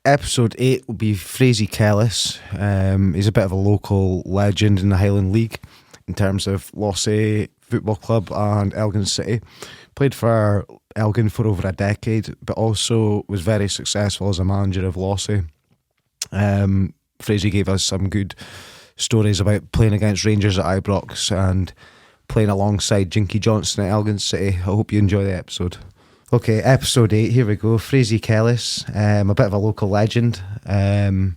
episode 8 will be Frasie Kellas. He's a bit of a local legend in the Highland League in terms of Lossiemouth Football Club and Elgin City. Played for Elgin for over a decade, but also was very successful as a manager of Lossie. Frasie gave us some good stories about playing against Rangers at Ibrox and playing alongside Jinky Johnson at Elgin City. I hope you enjoy the episode. Okay, episode 8, here we go. Frasie Kellas, a bit of a local legend. A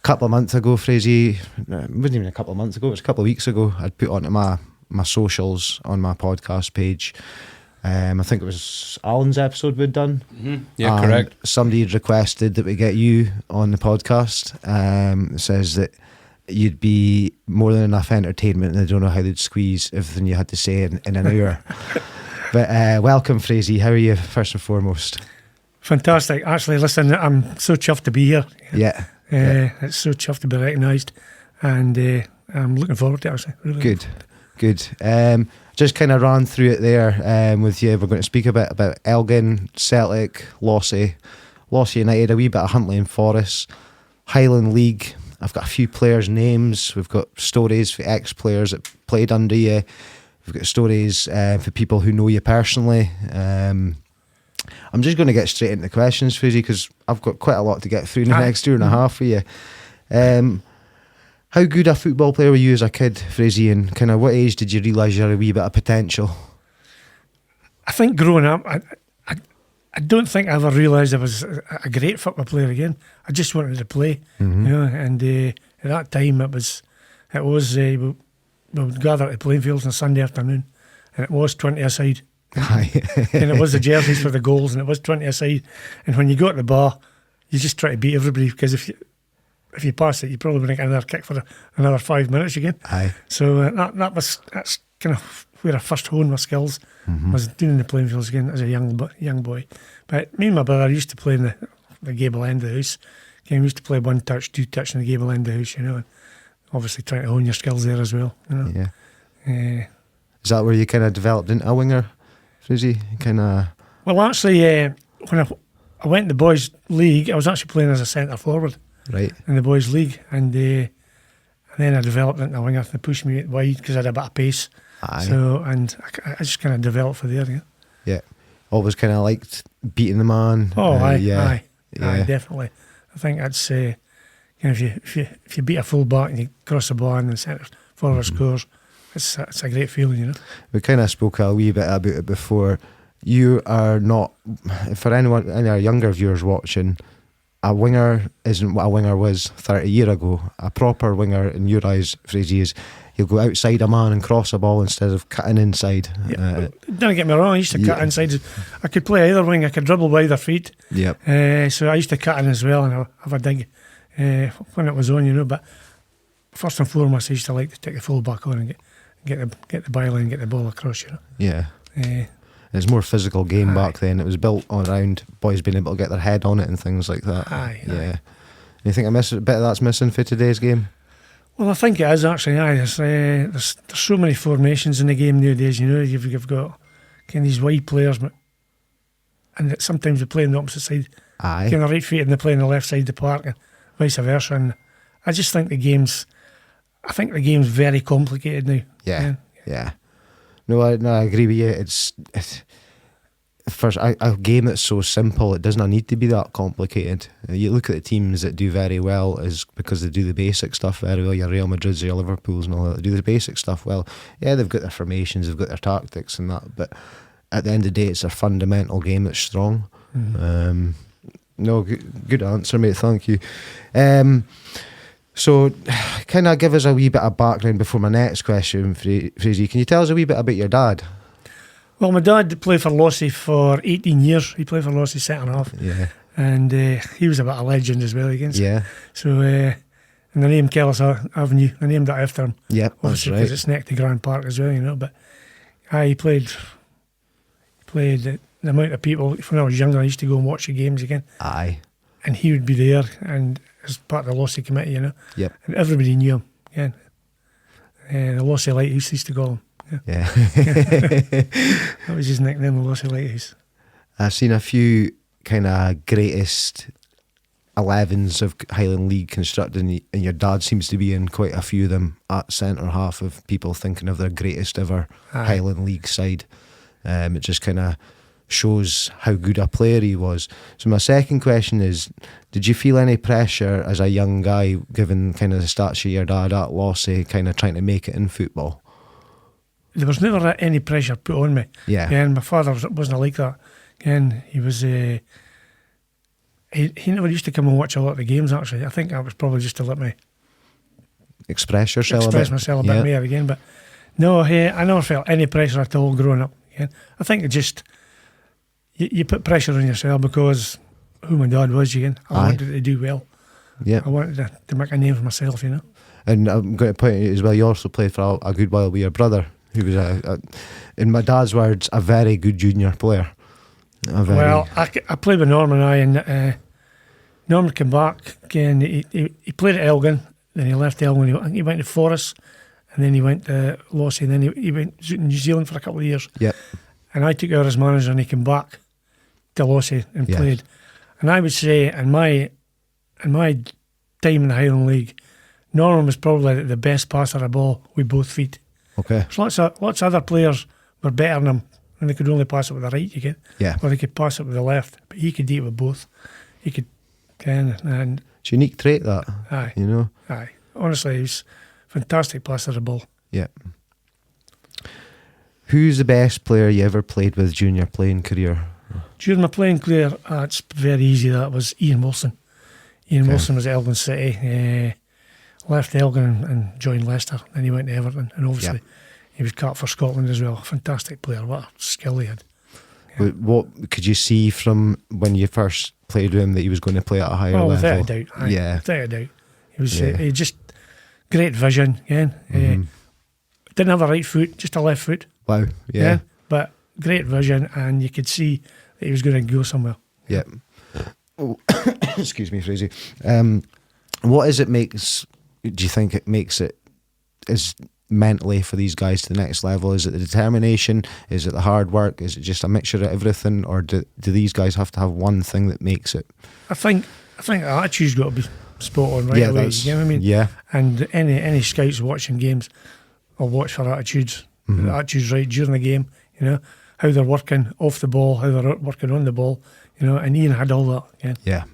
couple of months ago, Frasie, it wasn't even a couple of months ago, it was a couple of weeks ago, I'd put onto my socials on my podcast page. I think it was Alan's episode we'd done. Mm-hmm. Yeah, correct. Somebody had requested that we get you on the podcast. It says that you'd be more than enough entertainment and I don't know how they'd squeeze everything you had to say in an hour. But welcome, Frasie. How are you, first and foremost? Fantastic. Actually, listen, I'm so chuffed to be here. Yeah. It's so chuffed to be recognised, and I'm looking forward to it, actually. Really. Good. Just kind of ran through it there with you. We're going to speak a bit about Elgin, Celtic, Lossiemouth United, a wee bit of Huntly and Forest, Highland League. I've got a few players' names. We've got stories for ex-players that played under you. We've got stories for people who know you personally. I'm just going to get straight into the questions, Frasie, because I've got quite a lot to get through in the next 2.5 for you. How good a football player were you as a kid, Frasie, and kind of what age did you realise you had a wee bit of potential? I think growing up, I don't think I ever realised I was a great football player again. I just wanted to play, Mm-hmm. you know. And at that time, it was we would gather at the playing fields on a Sunday afternoon, and it was 20 a side. And it was the jerseys for the goals, and it was 20 a side. And when you go to the bar, you just try to beat everybody, because if you pass it, you probably wouldn't get another kick for another 5 minutes again. Aye. So that's kind of where I first honed my skills. Mm-hmm. Was doing in the playing fields again as a young boy. But me and my brother used to play in the gable end of the house. Again, we used to play 1 touch, 2 touch in the gable end of the house, you know. And obviously trying to hone your skills there as well, you know. Yeah. Is that where you kind of developed into a winger, Frasie? Well, actually, when I went to the boys' league, I was actually playing as a centre forward. Right. In the boys' league, and then I developed into a winger. They pushed me out wide because I had a bit of pace. Aye. So, and I just kind of developed for there. Yeah. Always kind of liked beating the man. Oh, aye, yeah. definitely. I think that's if you beat a full back and you cross the bar and the centre forward scores, it's a great feeling, you know. We kind of spoke a wee bit about it before. You are not, for any of our younger viewers watching, a winger isn't what a winger was 30 years ago. A proper winger, in your eyes, Frasie, is you'll go outside a man and cross a ball instead of cutting inside. Yeah. Don't get me wrong, I used to cut inside. I could play either wing, I could dribble with either feet. Yep. So I used to cut in as well and have a dig when it was on, you know. But first and foremost, I used to like to take the full back on and get the byline, get the ball across, you know. Yeah. It's more physical game back then. It was built around boys being able to get their head on it and things like that. Yeah. You think a bit of that's missing for today's game? Well, I think it is actually. There's so many formations in the game nowadays. You know, you've got kind of these wide players, and sometimes they play on the opposite side. Aye. Kind of right feet and they play on the left side of the park, and vice versa. And I just think the game's very complicated now. Yeah. No, I agree with you. It's first a game that's so simple. It doesn't need to be that complicated. You look at the teams that do very well is because they do the basic stuff very well. Your Real Madrids, your Liverpools, and all that. They do the basic stuff well. Yeah, they've got their formations, they've got their tactics and that. But at the end of the day, it's a fundamental game that's strong. Mm-hmm. No, good answer, mate. Thank you. So, kind of give us a wee bit of background before my next question, Frasie. Can you tell us a wee bit about your dad? Well, my dad played for Lossie for 18 years. He played for Lossie centre half. Yeah. And he was a bit of a legend as well against. Yeah. So, and the name Kellas Avenue, I named that after him. Yeah, obviously, that's right. Because it's next to Grand Park as well, you know. But he played the amount of people. When I was younger, I used to go and watch the games again. Aye. And he would be there, and as part of the Lossie committee, you know. Yep. And everybody knew him. Yeah. The Lossie Lighthouse used to call him. Yeah. That was his nickname, the Lossie Lighthouse. I've seen a few kind of greatest 11s of Highland League constructed, and your dad seems to be in quite a few of them at centre half of people thinking of their greatest ever Highland League side. It just kind of shows how good a player he was. So my second question is, did you feel any pressure as a young guy, given kind of the stature of your dad at Lossie, kind of trying to make it in football? There was never any pressure put on me. Yeah. And my father wasn't like that. And he was... he never used to come and watch a lot of the games, actually. I think that was probably just to let me... Express myself a bit more again. But no, I never felt any pressure at all growing up. Again. I think it just... You put pressure on yourself because who my dad was, again. I wanted to do well. Yeah. I wanted to make a name for myself, you know. And I'm going to point out as well, you also played for a good while with your brother, who was, in my dad's words, a very good junior player. Well, I played with Norman and Norman came back again. He played at Elgin, then he left Elgin. He went to Forest, and then he went to Lossie, and then he went to New Zealand for a couple of years. Yep. And I took over as manager, and he came back to Lossie and played. And I would say, in my time in the Highland League, Norman was probably the best passer of the ball with both feet. Okay. So lots of other players were better than him, and they could only pass it with the right, you get. Yeah. Or they could pass it with the left, but he could do it with both. He could, and it's a unique trait, that. Aye. You know. Aye. Honestly, he was a fantastic passer of the ball. Yeah. Who's the best player you ever played with during your playing career? During my playing career, it's very easy. That was Ian Wilson. Ian Wilson was at Elgin City. Left Elgin and joined Leicester. Then he went to Everton, and obviously he was cut for Scotland as well. Fantastic player. What a skill he had. Yeah. What could you see from when you first played with him that he was going to play at a higher level? Without a doubt. Aye. Yeah. Without a doubt. He was he just great vision. Didn't have a right foot, just a left foot. Wow. Yeah. But great vision, and you could see that he was going to go somewhere. Yeah. Oh, excuse me, Frasie. What is it makes? Do you think it makes it is mentally for these guys to the next level? Is it the determination? Is it the hard work? Is it just a mixture of everything, or do these guys have to have one thing that makes it? I think the attitude's got to be spot on right away. You know what I mean? Yeah. And any scouts watching games will watch for attitudes. The attitude's right during the game. You know how they're working off the ball, how they're working on the ball. You know, and Ian had all that. Yeah.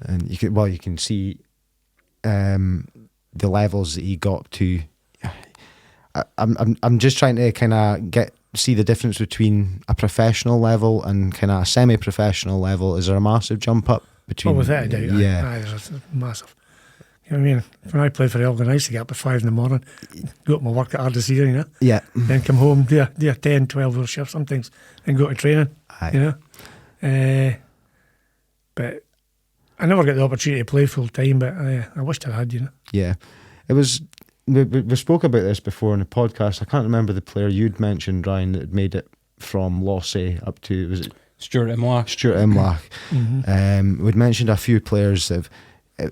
And you can see the levels that he got to. I'm just trying to kind of see the difference between a professional level and kind of a semi-professional level. Is there a massive jump up between? Oh, without a doubt. Yeah. Aye, there's a massive. You know what I mean? When I played for Elgin, I used to get up at 5 in, go up my work at Ardesir, you know? Yeah. Then come home, do a 10, 12 hour shift sometimes, and go to training, Aye. you know? But I never got the opportunity to play full time, but I wished I had, you know? Yeah. It was... We spoke about this before in the podcast. I can't remember the player you'd mentioned, Ryan, that had made it from Lossie up to... Was it Stuart Imlach? Stuart Imlach. We'd mentioned a few players that have...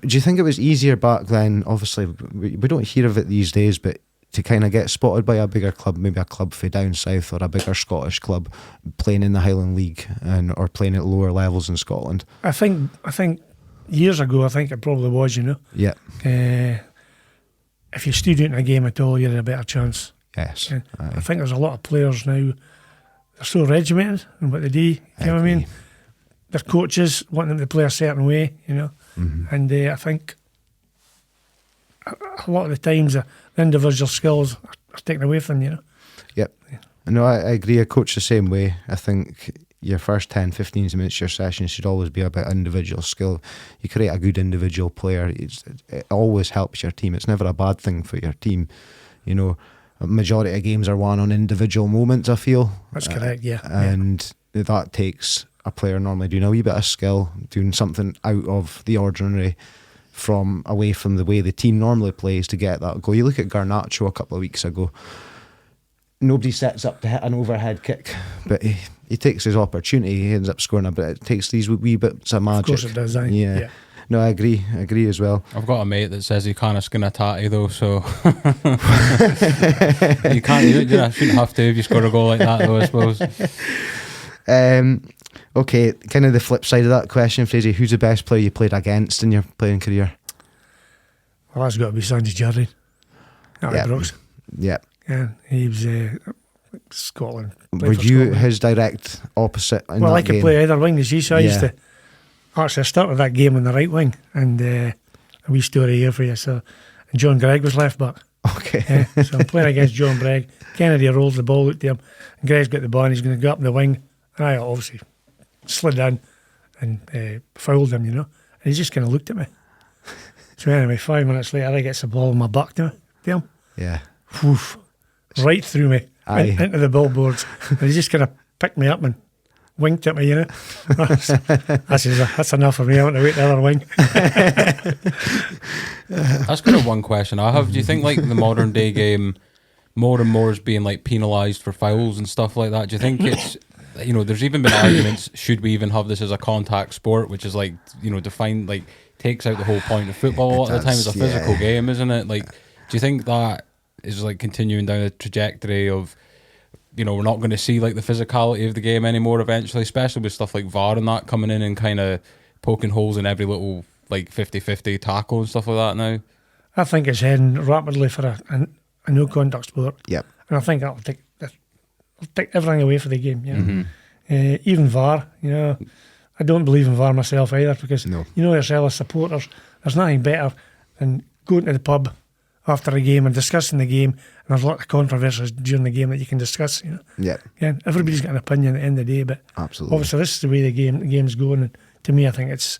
Do you think it was easier back then? Obviously, we don't hear of it these days, but to kind of get spotted by a bigger club, maybe a club for down south or a bigger Scottish club, playing in the Highland League or playing at lower levels in Scotland? I think years ago, I think it probably was, you know? Yeah. If you stood out in a game at all, you had a better chance. Yes. I think there's a lot of players now, they're so regimented in what they do, you know what I mean? Their coaches want them to play a certain way, you know? And I think a lot of the times the individual skills are taken away from them, you know? Yep. No, I agree. I coach the same way. I think your first 10, 15 minutes of your session should always be about individual skill. You create a good individual player. It always helps your team. It's never a bad thing for your team. You know, a majority of games are won on individual moments, I feel. That's correct, yeah. And that takes a player normally doing a wee bit of skill, doing something out of the ordinary away from the way the team normally plays to get that goal. You look at Garnacho a couple of weeks ago. Nobody sets up to hit an overhead kick, but he takes his opportunity. He ends up scoring a bit. It takes these wee bits of magic. Of course it does, aye. Yeah. No, I agree as well. I've got a mate that says he can't skin a tatty though, so you shouldn't have to if you score a goal like that though, I suppose. Okay, kind of the flip side of that question, Frasie. Who's the best player you played against in your playing career? Well, that's got to be Sandy Jardine at Yep. Ibrox. Yep. Yeah, he was Scotland. Played Were for you Scotland. his direct opposite in Well, that I could game? play either wing, you see, so I used Yeah. to. Actually, I started that game on the right wing, and a wee story here for you. So, and John Gregg was left back. Okay. Yeah, so I'm playing against John Gregg. Kennedy rolls the ball out to him, and Gregg's got the ball, and he's going to go up the wing. And I obviously slid in and fouled him, and he just kind of looked at me. So anyway, 5 minutes later, I gets the ball in my back to him. Yeah. Woof, right through me, Aye. into the billboards. And he just kind of picked me up and winked at me, I says, that's enough for me, I want to wait the other wing. That's kind of one question I have. Do you think like the modern day game more and more is being like penalised for fouls and stuff like that? Do you think it's, there's even been arguments, should we even have this as a contact sport, which is like, defined, like takes out the whole point of football a lot of the time. It's a physical game, isn't it? Like, do you think that is like continuing down a trajectory of, we're not going to see like the physicality of the game anymore eventually, especially with stuff like VAR and that coming in and kind of poking holes in every little like 50-50 tackle and stuff like that now? I think it's heading rapidly for a no contact sport. Yep. And I think that'll take everything away from the game. Even VAR, I don't believe in VAR myself either, because No. Yourself as supporters, there's nothing better than going to the pub after a game and discussing the game, and there's a lot of controversies during the game that you can discuss. Yep. Yeah, everybody's got an opinion at the end of the day, but Absolutely. obviously this is the way the game's going, and to me, I think it's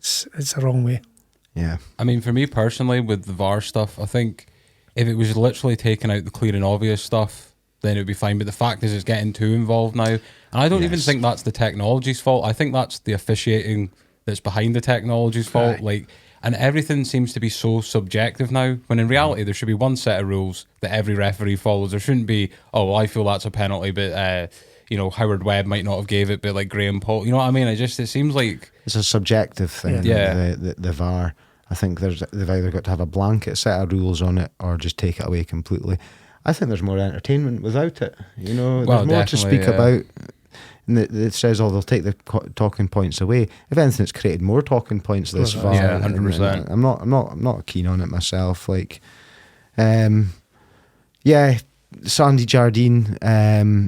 the wrong way. Yeah. I mean, for me personally, with the VAR stuff, I think if it was literally taking out the clear and obvious stuff, then it would be fine. But the fact is, it's getting too involved now. And I don't even think that's the technology's fault. I think that's the officiating that's behind the technology's fault. Aye. And everything seems to be so subjective now, when in reality, there should be one set of rules that every referee follows. There shouldn't be, I feel that's a penalty, but, Howard Webb might not have gave it, but like Graham Paul, you know what I mean? It seems like... It's a subjective thing. Yeah. The VAR. I think they've either got to have a blanket set of rules on it or just take it away completely. I think there's more entertainment without it. There's more to speak about. And it says, they'll take the talking points away. If anything, it's created more talking points. This VAR. Yeah, 100%. I'm not keen on it myself. Like, Sandy Jardine,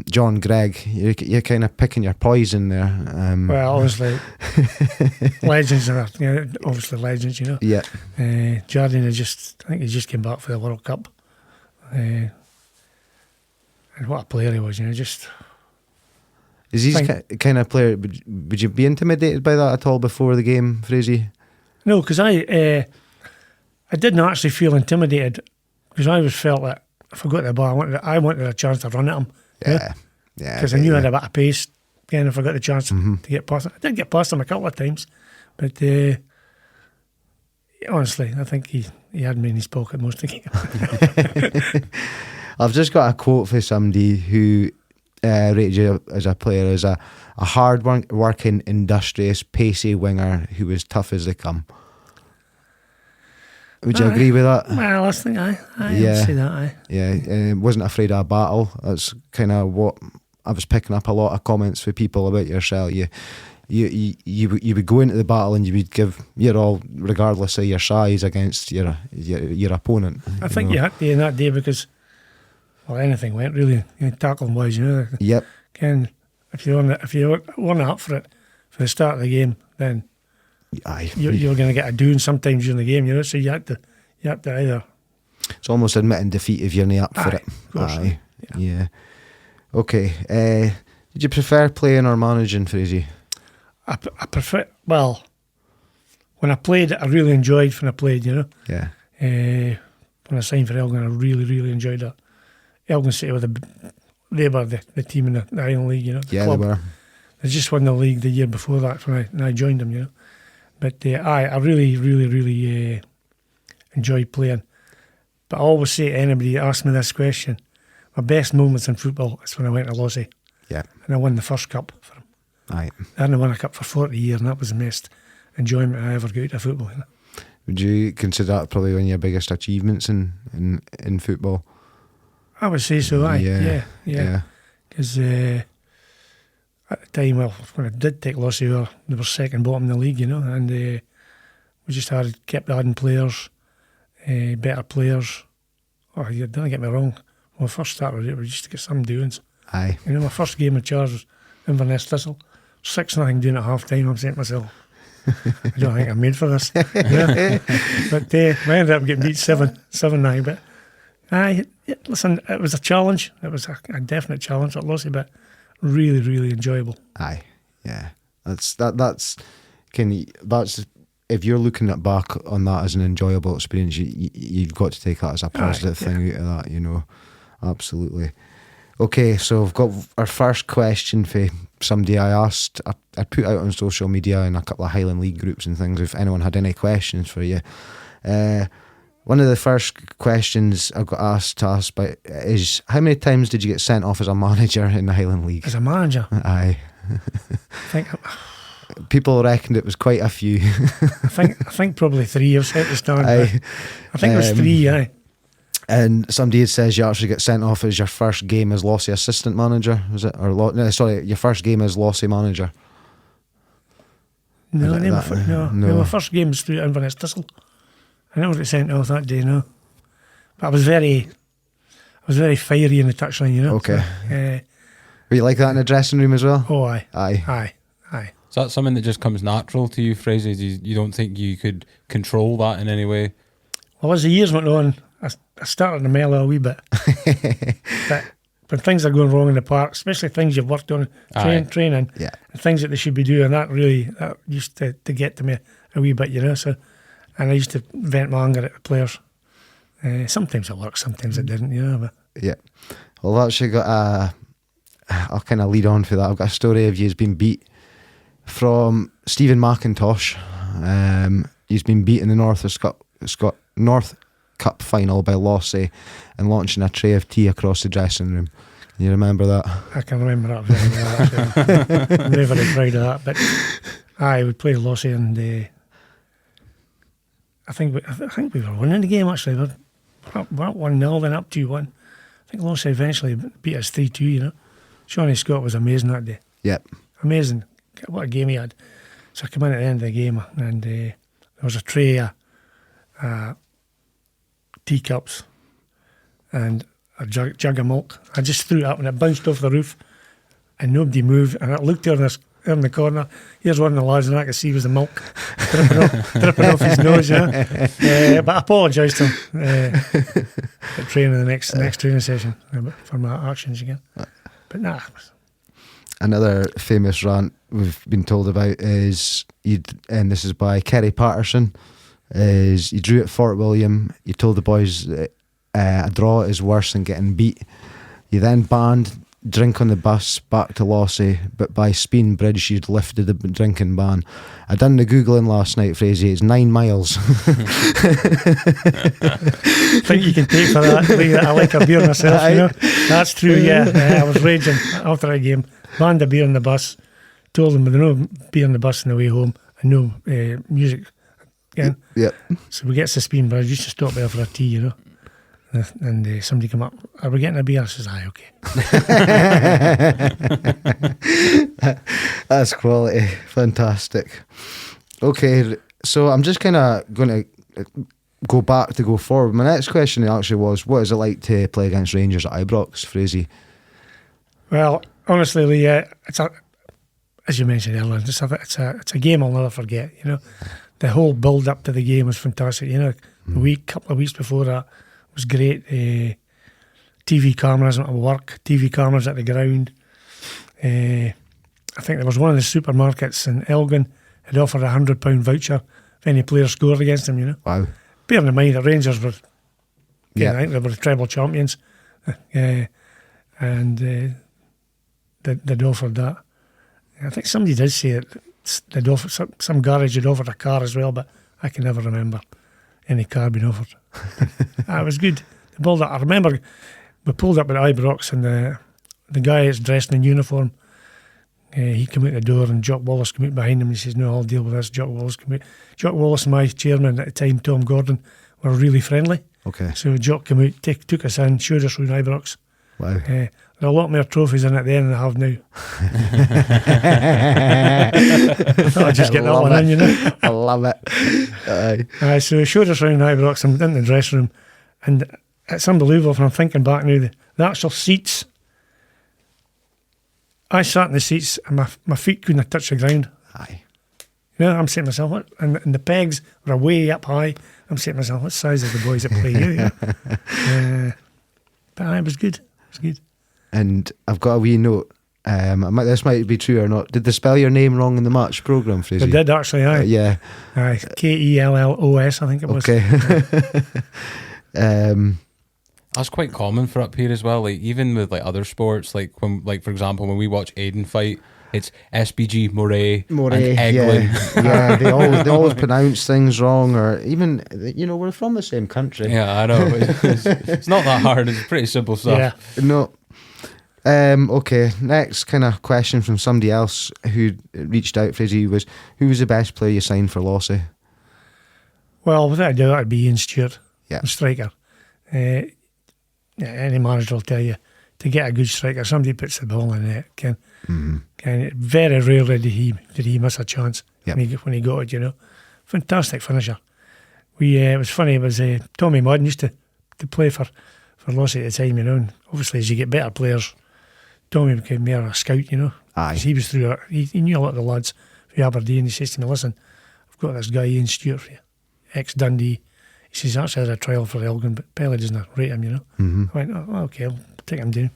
John Gregg. You're kind of picking your poison there. Well, obviously, legends are obviously legends. Yeah. Jardine I think he just came back for the World Cup, and what a player he was. Is he kind of player? Would you be intimidated by that at all before the game, Frasie? No, because I didn't actually feel intimidated, because I always felt that if I got the ball, I wanted a chance to run at him. Yeah. Because I knew I had a bit of pace. Again, if I got the chance to get past him, I did get past him a couple of times, but honestly, I think he had me in his pocket most of the game. I've just got a quote for somebody who rated you as a player as a hard-working, industrious, pacey winger who was tough as they come. Would you agree with that? Well, I think I Yeah. say that. Yeah, wasn't afraid of a battle. That's kind of what I was picking up a lot of comments for people about yourself. You would go into the battle and you would give your all, regardless of your size, against your opponent. I think you had to in that day, because anything went really, tackling wise. Yep. Ken, if you weren't up for it for the start of the game, then Aye. you're going to get a doing sometimes during the game. So you had to either. It's almost admitting defeat if you're not up for it. Of course. Aye. Yeah. Okay. Did you prefer playing or managing, Frasie? I prefer. Well, when I played, I really enjoyed when I played. Yeah. When I signed for Elgin, I really, really enjoyed that. Elgin City they were the team in the Highland League. The Yeah, club. they were. They just won the league the year before that when I joined them. But I really, really, really enjoyed playing. But I always say to anybody that asks me this question, my best moments in football is when I went to Lossie. Yeah. And I won the first cup for them. Aye. I hadn't won a cup for 40 years, and that was the most enjoyment I ever got out of football. Would you consider that probably one of your biggest achievements in football? I would say so, aye. Yeah. Yeah. Because I at the time, well, when I did take Lossie, they were second bottom in the league, and we just kept adding players, better players. Oh, yeah, don't get me wrong. When I first started it, we just to get some doings. Aye. My first game in charge was Inverness Thistle. 6-0 doing at half time. I'm saying to myself, I don't think I'm made for this. But we ended up getting beat 7-9. But listen, it was a challenge. It was a definite challenge at Lossie, but really, really enjoyable. Aye, yeah. That's if you're looking back on that as an enjoyable experience, you've got to take that as a positive thing out of that, Absolutely. Okay, so we've got our first question for somebody I asked. I put out on social media in a couple of Highland League groups and things if anyone had any questions for you. One of the first questions I got asked to ask by is, how many times did you get sent off as a manager in the Highland League? As a manager? Aye. I think people reckoned it was quite a few. I think probably 3 at the start. I think it was 3, aye. And somebody had says you actually get sent off as your first game as Lossie assistant manager, was it? Or your first game as Lossie manager. No, my first game was through Inverness Thistle. I never got sent off that day, no. But I was very fiery in the touchline, Okay. So, were you like that in the dressing room as well? Oh, aye. Aye. Is that something that just comes natural to you, Frasie? You don't think you could control that in any way? Well, as the years went on, I started to mellow a wee bit. But when things are going wrong in the park, especially things you've worked on, training, and things that they should be doing, that used to get to me a wee bit, So, and I used to vent my anger at the players. Sometimes it worked, sometimes it didn't, But. Yeah. Well, I've actually got I'll kind of lead on for that. I've got a story of you's been beat from Stephen McIntosh. He's been beat in the North Cup final by Lossie and launching a tray of tea across the dressing room. Can you remember that? I can remember that very well. I'm very proud of that. But we played Lossie, and I think we were winning the game actually. We're up 1-0, then up 2-1. I think Lossie eventually beat us 3-2. Shawnee Scott was amazing that day. Yep. Amazing. What a game he had. So I came in at the end of the game, and there was a tray of teacups and a jug of milk. I just threw it up and it bounced off the roof and nobody moved, and I looked there in the corner. Here's one of the lads, and I could see was the milk dripping off his nose, but I apologised to him at training, the next training session, for my actions again. But nah. Another famous rant we've been told about is, and this is by Kerry Patterson, is you drew at Fort William, you told the boys a draw is worse than getting beat. You then banned drink on the bus back to Lossie, but by Speen Bridge you'd lifted the drinking ban. I done the Googling last night, Frasie, it's 9 miles. I think you can take for that. I like a beer myself, That's true, I was raging after a game. Banned a beer on the bus, told them there was no beer on the bus on the way home, and no music again. Yep. So we get to Speen Bridge, used to stop there for a tea, and somebody come up, are we getting a beer? I says, aye, okay. That's quality. Fantastic. Okay, so I'm just kind of going to go back to go forward. My next question actually was, what is it like to play against Rangers at Ibrox, Frasie? Well, honestly, Lee, it's as you mentioned earlier, it's a game I'll never forget, The whole build up to the game was fantastic, couple of weeks before that was great. TV cameras at work, TV cameras at the ground. I think there was one of the supermarkets in Elgin had offered a £100 voucher if any player scored against them, Wow. Bearing in mind that Rangers were, I think they were the treble champions, and they'd offered that. I think somebody did say it. They'd offered some garage had offered a car as well, but I can never remember any car being offered. It was good. The build up. I remember we pulled up at Ibrox, and the guy is dressed in uniform. He came out the door, and Jock Wallace came out behind him. And he says, "No, I'll deal with this." Jock Wallace came out. Jock Wallace and my chairman at the time, Tom Gordon, were really friendly. Okay. So Jock came out, took us in, showed us around Ibrox, Wow. There are a lot more trophies in it then than I have now. I thought I'd just get that Love one it. in, you know. I love it. So he showed us around Ibrox. I'm in the dressing room, and it's unbelievable. And I'm thinking back now, the actual seats. I sat in the seats, and my feet couldn't touch the ground. Aye. You know, I'm saying to myself, what? And the pegs were way up high. I'm saying to myself, what size are the boys that play here? You know? But it was good. It was good. And I've got a wee note. This might be true or not. Did they spell your name wrong in the match programme, Frasie? They did actually, aye. Yeah. Aye, Kellos, I think it was. Okay. That's quite common for up here as well. Like even with like other sports, like when, like for example, when we watch Aiden fight, it's SBG Moray and Eglin. Yeah, they always pronounce things wrong, or even, you know, we're from the same country. Yeah, I know. It's not that hard. It's pretty simple stuff. Yeah. No. Okay, next kind of question from somebody else who reached out, Frasie, was who was the best player you signed for Lossie? Well, without a doubt, that'd be Ian Stewart, Yeah. the striker. Any manager will tell you, to get a good striker, somebody puts the ball in the net. Very rarely did he miss a chance Yep. when he got it, you know. Fantastic finisher. It was funny, it was Tommy Madden used to play for Lossie at the time, you know, and obviously as you get better players, Tommy became more a scout, you know. Aye. 'Cause he was through it. He knew a lot of the lads from Aberdeen. He says to me, listen, I've got this guy Ian Stewart for you, ex-Dundee. He says, actually had a trial for Elgin, but Pelly doesn't rate him, you know. Mm-hmm. I went, oh, okay, I'll take him down.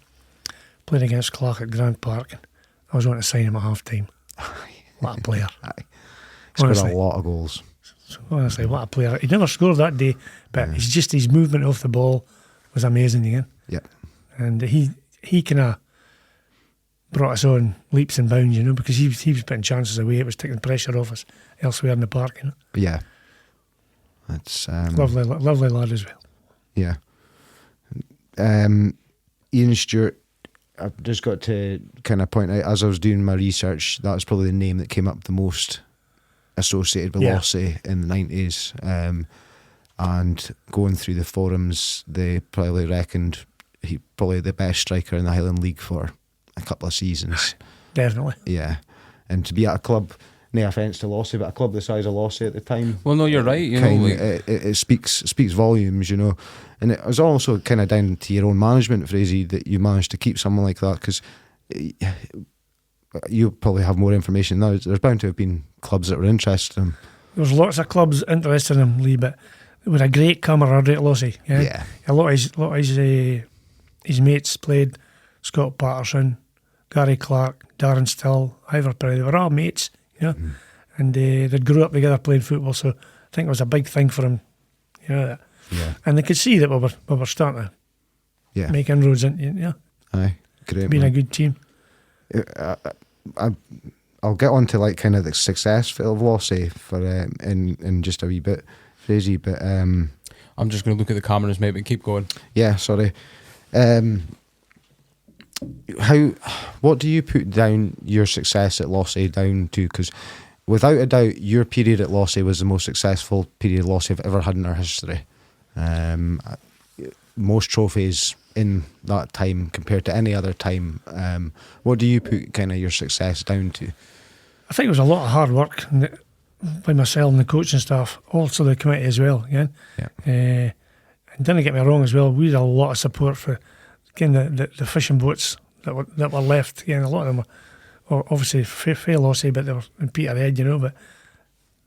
Played against Clark at Grant Park, and I was wanting to sign him at half time. What a player. Aye. He's got Honestly. a lot of goals. Honestly, what a player. He never scored that day, but it's just his movement off the ball was amazing again. Yep. And he kind of brought us on leaps and bounds, you know, because he was putting chances away. It was taking pressure off us elsewhere in the park, you know. Yeah. That's Lovely lad as well. yeah. Ian Stewart, I've just got to kind of point out, as I was doing my research, that's probably the name that came up the most associated with Lossie in the 90s. And going through the forums, they probably reckoned he probably the best striker in the Highland League for a couple of seasons. Definitely. Yeah. And to be at a club, no offence to Lossie, but a club the size of Lossie at the time. Well, no, you're right. You know, like, it speaks volumes, you know. And it was also kind of down to your own management, Frasie, that you managed to keep someone like that, because you probably have more information now. There's bound to have been clubs that were interested in him. There's lots of clubs interested in him, Lee, but with a great camaraderie at Lossie. Yeah. A lot of his mates played. Scott Patterson, Gary Clark, Darren Still, Ivor Perry. They were all mates, you know. And they grew up together playing football, so I think it was a big thing for him, you know. That. Yeah. And they could see that we were starting to make inroads into, you know, Aye, great. being man. a good team. I'll get on to like kind of the success of Lossie for in just a wee bit, Frasie, but I'm just going to look at the cameras, mate, but keep going. yeah, sorry. What do you put down your success at Lossie down to? Because without a doubt, your period at Lossie was the most successful period Lossie have ever had in our history. Most trophies in that time compared to any other time. What do you put kind of your success down to? I think it was a lot of hard work by myself and the coaching staff, also the committee as well. Again, and don't get me wrong as well. We had a lot of support for again the fishing boats that were left. Again, a lot of them were obviously fair Lossie, but they were in Peterhead, you know. But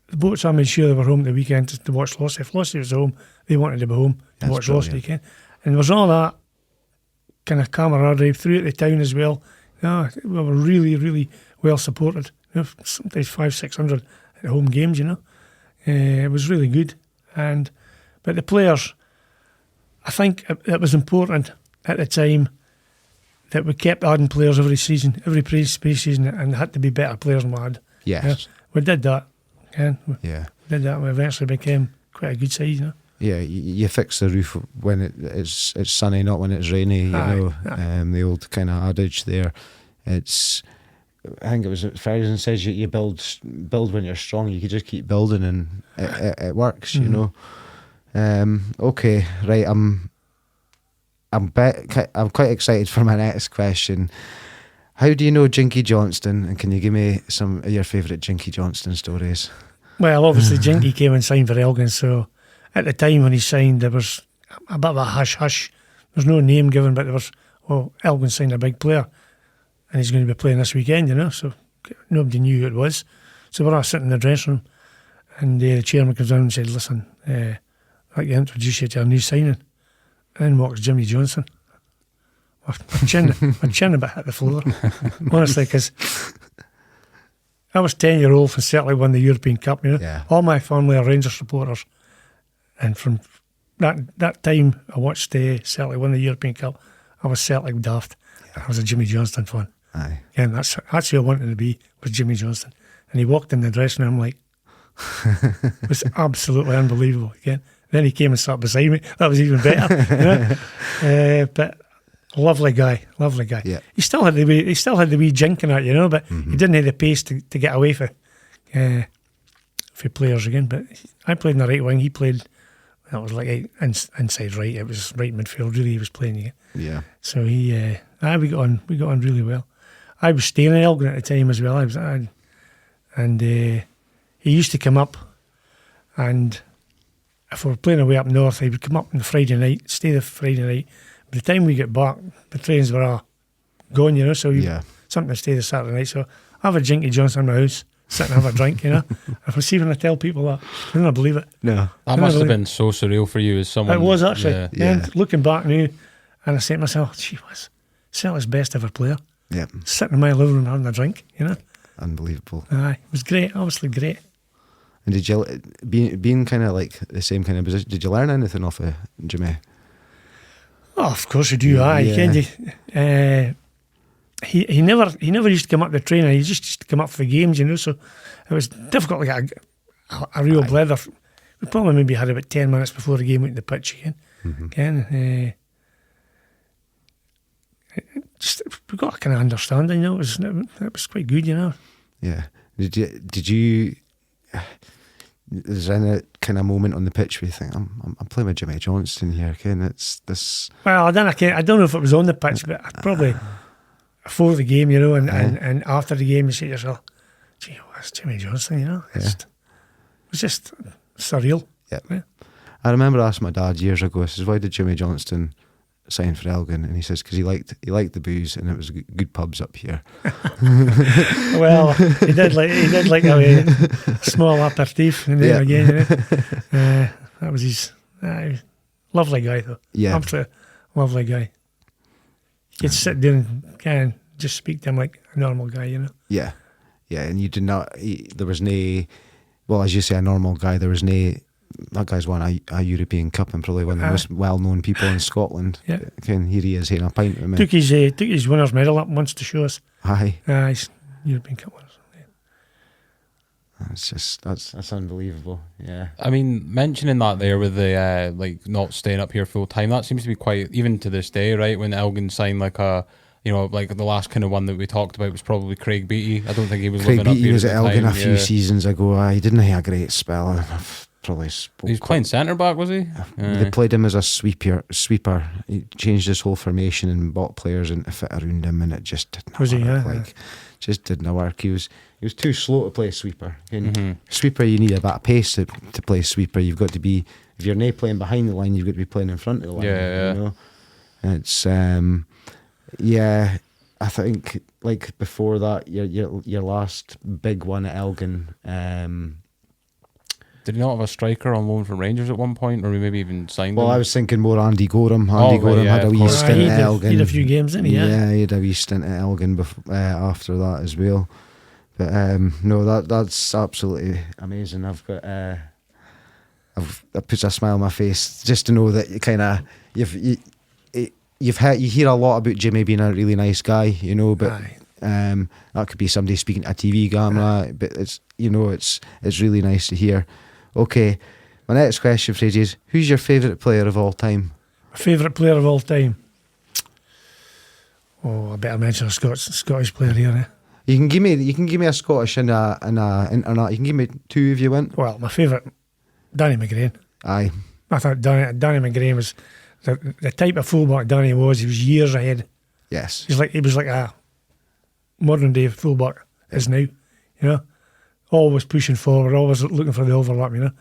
the boats, I made sure they were home the weekend to watch Lossie. If Lossie was home, they wanted to be home to watch Lossie again. And there was all that kind of camaraderie throughout the town as well. Yeah, we were really, really well supported. You know, sometimes 500-600 at home games, you know. It was really good. But the players, I think it was important at the time that we kept adding players every season, every pre-season, and had to be better players than we had. Yes. Yeah, we did that. We did that. We eventually became quite a good side, you know. Yeah, you fix the roof when it's sunny, not when it's rainy. You know, the old kind of adage there. It's, I think it was Ferguson says you build when you're strong. You can just keep building, and it works. You know. Okay, right. I'm quite excited for my next question. How do you know Jinky Johnston, and can you give me some of your favourite Jinky Johnston stories? Well, obviously Jinky came and signed for Elgin, so at the time when he signed there was a bit of a hush-hush. There's no name given, but there was, Elgin signed a big player and he's going to be playing this weekend, so nobody knew who it was. So we're all sitting in the dressing room and the chairman comes down and said, listen, I'd like to introduce you to our new signing. And in walks Jimmy Johnson. My chin about hit the floor, honestly, because I was 10-year-old and Celtic won the European Cup. Yeah. All my family are Rangers supporters, and from that time I watched Celtic win the European Cup. I was Celtic daft. I was a Jimmy Johnston fan. Aye. And that's who I wanted to be, was Jimmy Johnston. And he walked in the dressing room like, it was absolutely unbelievable. Again, then he came and sat beside me. That was even better. But lovely guy. Yeah. He still had the wee jinking at, but he didn't have the pace to get away for players again. But I played in the right wing. He played. That was like inside right. It was right midfield. Really, he was playing again. Yeah. So we got on really well. I was staying in Elgin at the time as well. He used to come up, and if we were playing away up north, he would come up on the Friday night, stay the Friday night. By the time we get back, the trains were all gone, so something to stay the Saturday night. So I have a Jinky Johnson in my house, sit and have a drink, If I see when I tell people that, I don't believe it. No. That must have been so surreal for you as someone. It was actually. Yeah. And looking back now, and I said to myself, gee whiz, Celtic's best ever player. Yeah. Sitting in my living room having a drink, Unbelievable. Aye, it was great, obviously great. And did you, being kind of like the same kind of position, did you learn anything off of Jimmy? Oh, of course you do. Aye, Yeah. he never used to come up to training. He just used to come up for the games, So it was difficult to get a real blether. We probably maybe had about 10 minutes before the game went to the pitch again. Again, we got a kind of understanding. It was quite good. Yeah. Did you? Is there any kind of moment on the pitch where you think I'm playing with Jimmy Johnston here? Ken, it's this. Well, I don't know if it was on the pitch, but probably before the game, and after the game, you say to yourself, "Gee, that's Jimmy Johnston," It was just surreal. Yeah. I remember asking my dad years ago, I says, "Why did Jimmy Johnston sign for Elgin?" And he says, "Because he liked the booze and it was good pubs up here." Well, he did like a small aperitif and then again. That was his lovely guy though. Yeah, absolutely lovely guy. You could sit down and just speak to him like a normal guy, Yeah, and you did not. There was no. Well, as you say, a normal guy. There was no. That guy's won a European Cup and probably one of the most well-known people in Scotland. Yeah. Here he is having a pint with me. Took his winner's medal up once to show us. Aye. He's European Cup winners. That's unbelievable. Yeah. I mean, mentioning that there with the not staying up here full time, that seems to be quite, even to this day, right? When Elgin signed like the last kind of one that we talked about was probably Craig Beattie. I don't think he was living up here. Craig Beattie was at Elgin a few yeah. seasons ago. He didn't have a great spell. I've probably spoke. He was playing centre back, was he? They played him as a sweeper. He changed his whole formation and bought players in to fit around him, and it just didn't work. Just didn't work. He was too slow to play sweeper. Sweeper, you need a bit of pace to play sweeper. You've got to be, if you're not playing behind the line, you've got to be playing in front of the line. Yeah. It's I think like before that, your last big one at Elgin. Did he not have a striker on loan from Rangers at one point, or maybe even signed him? I was thinking more Andy Gorham. Gorham had a wee stint at Elgin. He had a few games, didn't he? Yeah, he had a wee stint at Elgin after that as well. But that's absolutely amazing. I've got that puts a smile on my face just to know that you kind of you hear a lot about Jimmy being a really nice guy, but that could be somebody speaking to a TV camera, but it's really nice to hear. Okay, my next question, Frasie, is who's your favourite player of all time? My favourite player of all time? Oh, I better mention a Scottish player here. Eh? You can give me a Scottish and a internet. You can give me two if you want. Well, my favourite, Danny McGrain. Aye. I thought Danny McGrain was the type of fullback Danny was, he was years ahead. Yes. He was like a modern day fullback is now, you know. Always pushing forward, always looking for the overlap, you know.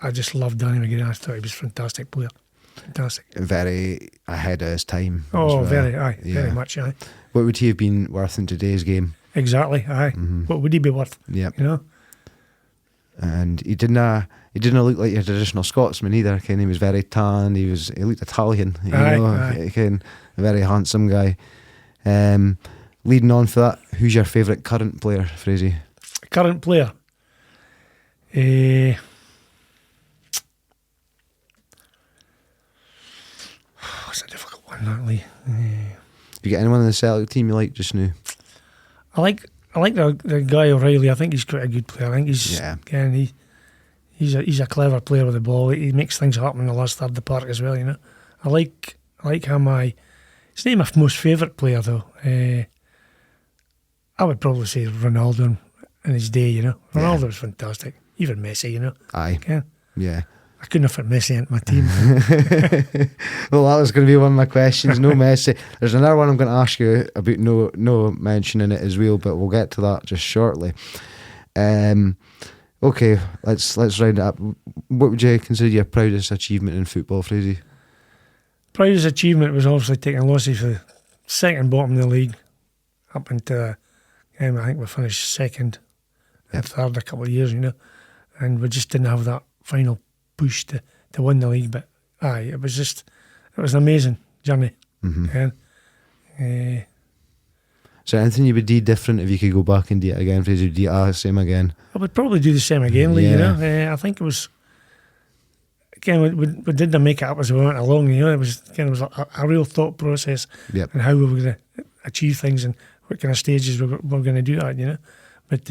I just loved Danny McGrath. I thought he was a fantastic player. Fantastic. Very ahead of his time. Oh, as well. very much, aye. What would he have been worth in today's game? Exactly, aye. What would he be worth? Yeah. You know? And he didn't look like your traditional Scotsman either. Ken, he was very tan. He looked Italian. Aye. Ken, a very handsome guy. Leading on for that, who's your favourite current player, Frasie? Current player? It's a difficult one, that Lee. You get anyone in the Celtic team you like just now? I like the guy O'Reilly. I think he's quite a good player. I think he's a clever player with the ball. He makes things happen in the last third of the park as well. You know, I like him. He's not my most favourite player though. I would probably say Ronaldo in his day. You know, Ronaldo was fantastic. Even Messi. You know, Aye. Ken? Yeah. I couldn't have fit Messi into my team. Well, that was going to be one of my questions. No Messi. There's another one I'm going to ask you about. No mentioning it as well, but we'll get to that just shortly. Okay, let's round it up. What would you consider your proudest achievement in football, Frasie? Proudest achievement was obviously taking Lossie for second bottom in the league up into I think we finished second and third a couple of years, you know, and we just didn't have that final push to win the league. But it was an amazing journey. So anything you would do different if you could go back and do it again, Frasie? Would you do the same again? I would probably do the same again, Lee. You know, I think it was again we didn't make it up as we went along. You know, it was a real thought process and how we were going to achieve things and what kind of stages we were going to do that. You know, but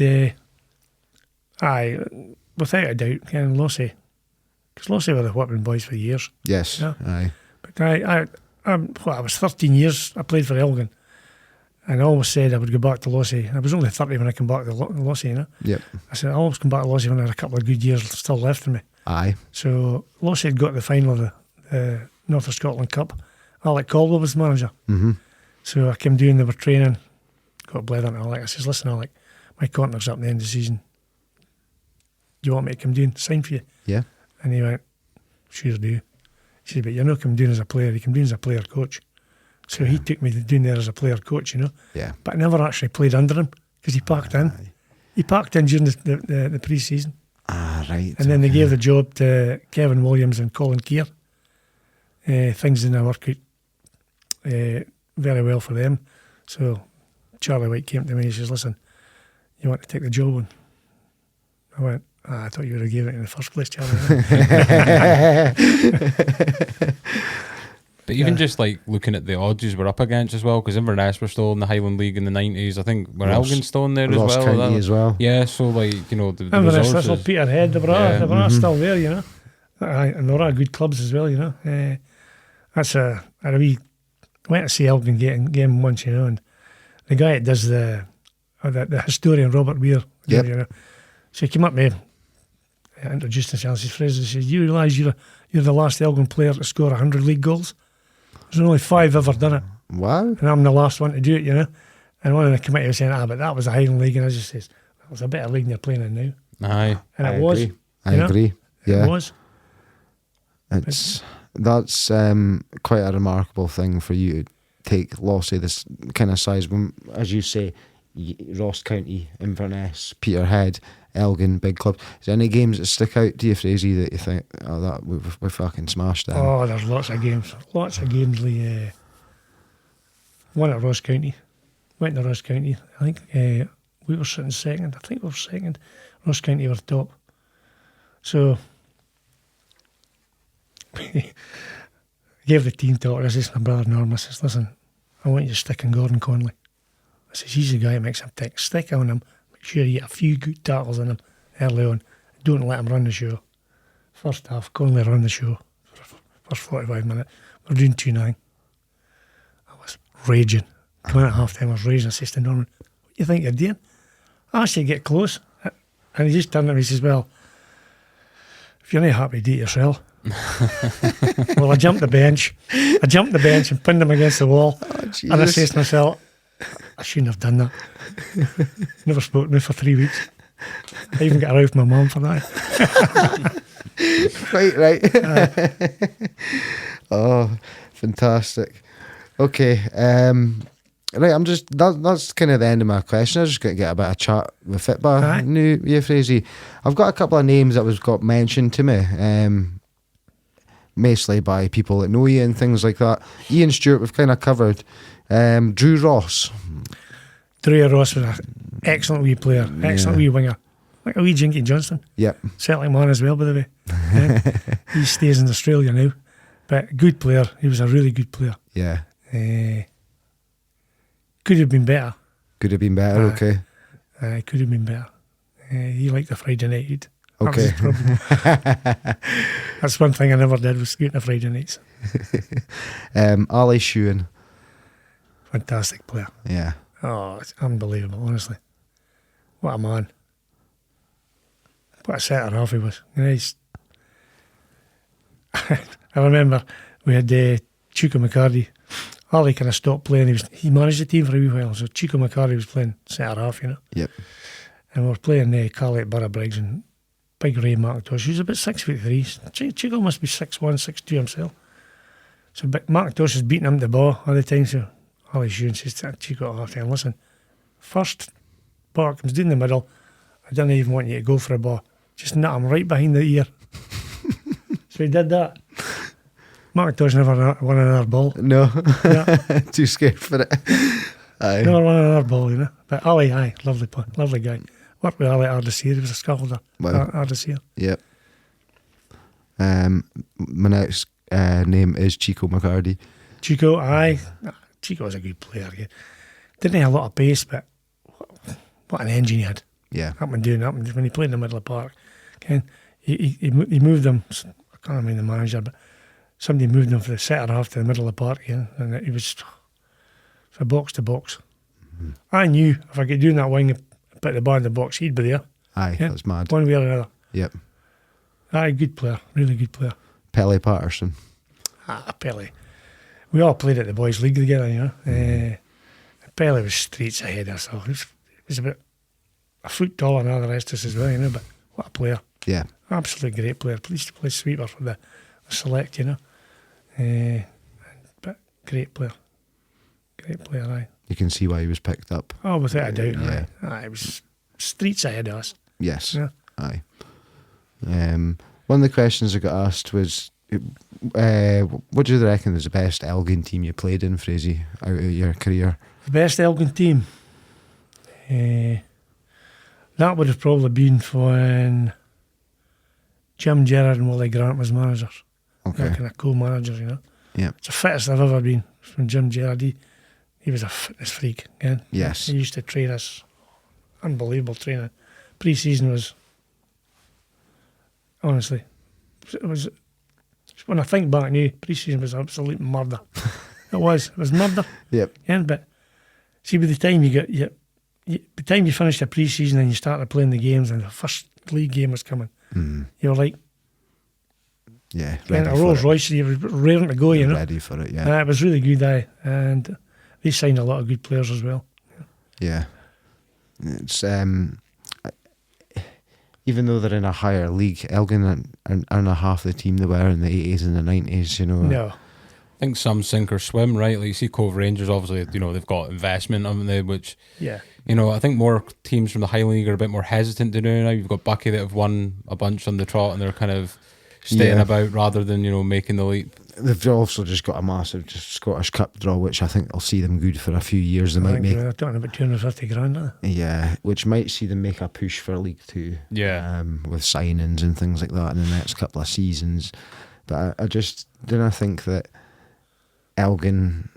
without a doubt, Lossie. Because Lossie were the whipping boys for years. Yes, you know? aye. But I was 13 years. I played for Elgin, and I always said I would go back to Lossie. I was only 30 when I came back to Lossie. You know. Yep. I said I always come back to Lossie when I had a couple of good years still left in me. Aye. So Lossie had got the final of the North of Scotland Cup. Alec Caldwell was the manager. So I came down. They were training. Got bled into Alec. I says, "Listen, Alec, my contract's up at the end of the season. Do you want me to come down, sign for you?" Yeah. And he went, "Sure do." He said, "But you're not coming down as a player, you come down as a player coach." So he took me down there as a player coach, you know. Yeah. But I never actually played under him because he parked in. He parked in during the pre-season. Right. And then they gave the job to Kevin Williams and Colin Keir. Things didn't work out very well for them. So Charlie White came to me and he says, "Listen, you want to take the job?" And I went, I thought you would have given it in the first place, Charlie. But even just like looking at the odds we're up against as well, because Inverness were still in the Highland League in the 90s. I think Elgin still in there as Ross well. County as well. Yeah, so like, you know, the Inverness, resources. that's Peterhead, they were still there, you know. And there are good clubs as well, you know. We went to see Elgin game once, you know, and the guy that does the historian, Robert Weir, you know, so he came up to me, introduced himself, he says, "You realise you're the last Elgin player to score 100 league goals? There's only 5 ever done it. Wow. And I'm the last one to do it, you know." And one of the committee was saying, but that was a Highland League. And I just says, "That was a better league than you're playing in now." Aye. And it was. I agree. Yeah. It was. That's quite a remarkable thing for you to take Lossie, this kind of size. When, as you say, Ross County, Inverness, Peterhead, Elgin, big clubs. Is there any games that stick out to you, Frasie, that you think, that we fucking smashed them? Oh, there's lots of games. Lee. One at Ross County. Went to Ross County. I think we were sitting second. I think we were second. Ross County were top. So gave the team talk. I says, my brother Norm, I says, "Listen, I want you to stick in Gordon Conley." I says, "He's the guy that makes him tick. Stick on him. Make sure you get a few good tackles in him early on. Don't let him run the show." First half, Conley run the show for first 45 minutes. We're doing 2-9. I was raging. Coming at half time, I was raging. I says to Norman, "What do you think you're doing?" I asked you to get close. And he just turned to me and he says, "Well, if you're not happy, do it yourself." Well, I jumped the bench and pinned him against the wall. And I says to myself, I shouldn't have done that. Never spoke to me for 3 weeks. I even got away with my mum for that. Right. Oh, fantastic. Okay. Right, that's kind of the end of my question. I just got to get a bit of chat with Fitba. New year, Frasie. I've got a couple of names that was got mentioned to me, mostly by people that know you and things like that. Ian Stewart, we've kind of covered. Drew Ross. Drew Ross was an excellent wee player, excellent wee winger. Like a wee Jinky Johnston. Yep. Celtic man as well, by the way. He stays in Australia now. But good player. He was a really good player. Yeah. Could have been better. Could have been better, okay. Could have been better. He liked the Friday night eat. Okay. That was his problem. That's one thing I never did, was go to Friday nights. Ali Shewan. Fantastic player. Yeah. Oh, it's unbelievable, honestly. What a man. What a centre half he was. I remember we had Chico McCarty. Ali kind of stopped playing. He managed the team for a wee while, so Chico McCarty was playing centre half, Yep. And we were playing Carly at Borough Briggs and big Ray McIntosh. He was about 6'3". Chico must be 6'1", 6'2" himself. So McIntosh is beating him the ball all the time. So Ali Shewan says to Chico half time, listen, first ball comes down the middle. I don't even want you to go for a ball. Just nut him right behind the ear. So he did that. McIntosh never won another ball. No. Yeah. Too scared for it. Aye. Never won another ball, But Ali, lovely guy. Worked with Ali at Ardesseer. He was a scaffolder at Ardesseer. Yep. My next name is Chico McCarty. Chico, Chico was a good player. Yeah. Didn't have a lot of pace, but what an engine he had. Yeah. Up and doing, when he played in the middle of the park. Okay? He moved them, I can't remember the manager, but somebody moved him from the centre half to the middle of the park, and he was from box to box. Mm-hmm. I knew if I could do that wing and put the ball in the box, he'd be there. Aye, that's mad. One way or another. Yep. Aye, good player, really good player. Pele Patterson. Pele. We all played at the boys' league together, Pele was streets ahead of us. He was about a foot taller than all the rest of us as well, but what a player. Yeah. Absolutely great player. Used to play sweeper for the select, but great player. Great player, aye. You can see why he was picked up. Oh, without a doubt, yeah. Aye, it was streets ahead of us. Yes, yeah. Aye. One of the questions I got asked was, what do you reckon is the best Elgin team you played in, Frasie, out of your career? The best Elgin team? That would have probably been when Jim Gerrard and Willie Grant was managers. Okay. Kind of co-managers, Yeah. It's the fittest I've ever been from Jim Gerrard. He was a fitness freak, again. Yes. He used to train us. Unbelievable training. Pre-season was, honestly, it was, when I think back now, pre-season was absolute murder. It was murder. Yep. Yeah, but see, by the time by the time you finished the pre-season and you started playing the games and the first league game was coming, you were like, yeah, a Rolls Royce, you were raring to go, Ready for it, yeah. It was really good, and they signed a lot of good players as well. Yeah. It's even though they're in a higher league, Elgin are not half the team they were in the 80s and the 90s, No. I think some sink or swim, right? Like you see Cove Rangers, obviously, they've got investment, haven't they? Which, yeah. I think more teams from the Highland League are a bit more hesitant to do it now. You've got Bucky that have won a bunch on the trot and they're kind of staying about rather than, making the leap. They've also just got a massive Scottish Cup draw, which I think will see them good for a few years. They might make. They're talking about 250 grand, aren't they? Yeah, which might see them make a push for League Two. Yeah, with signings and things like that in the next couple of seasons. But I just don't think that Elgin.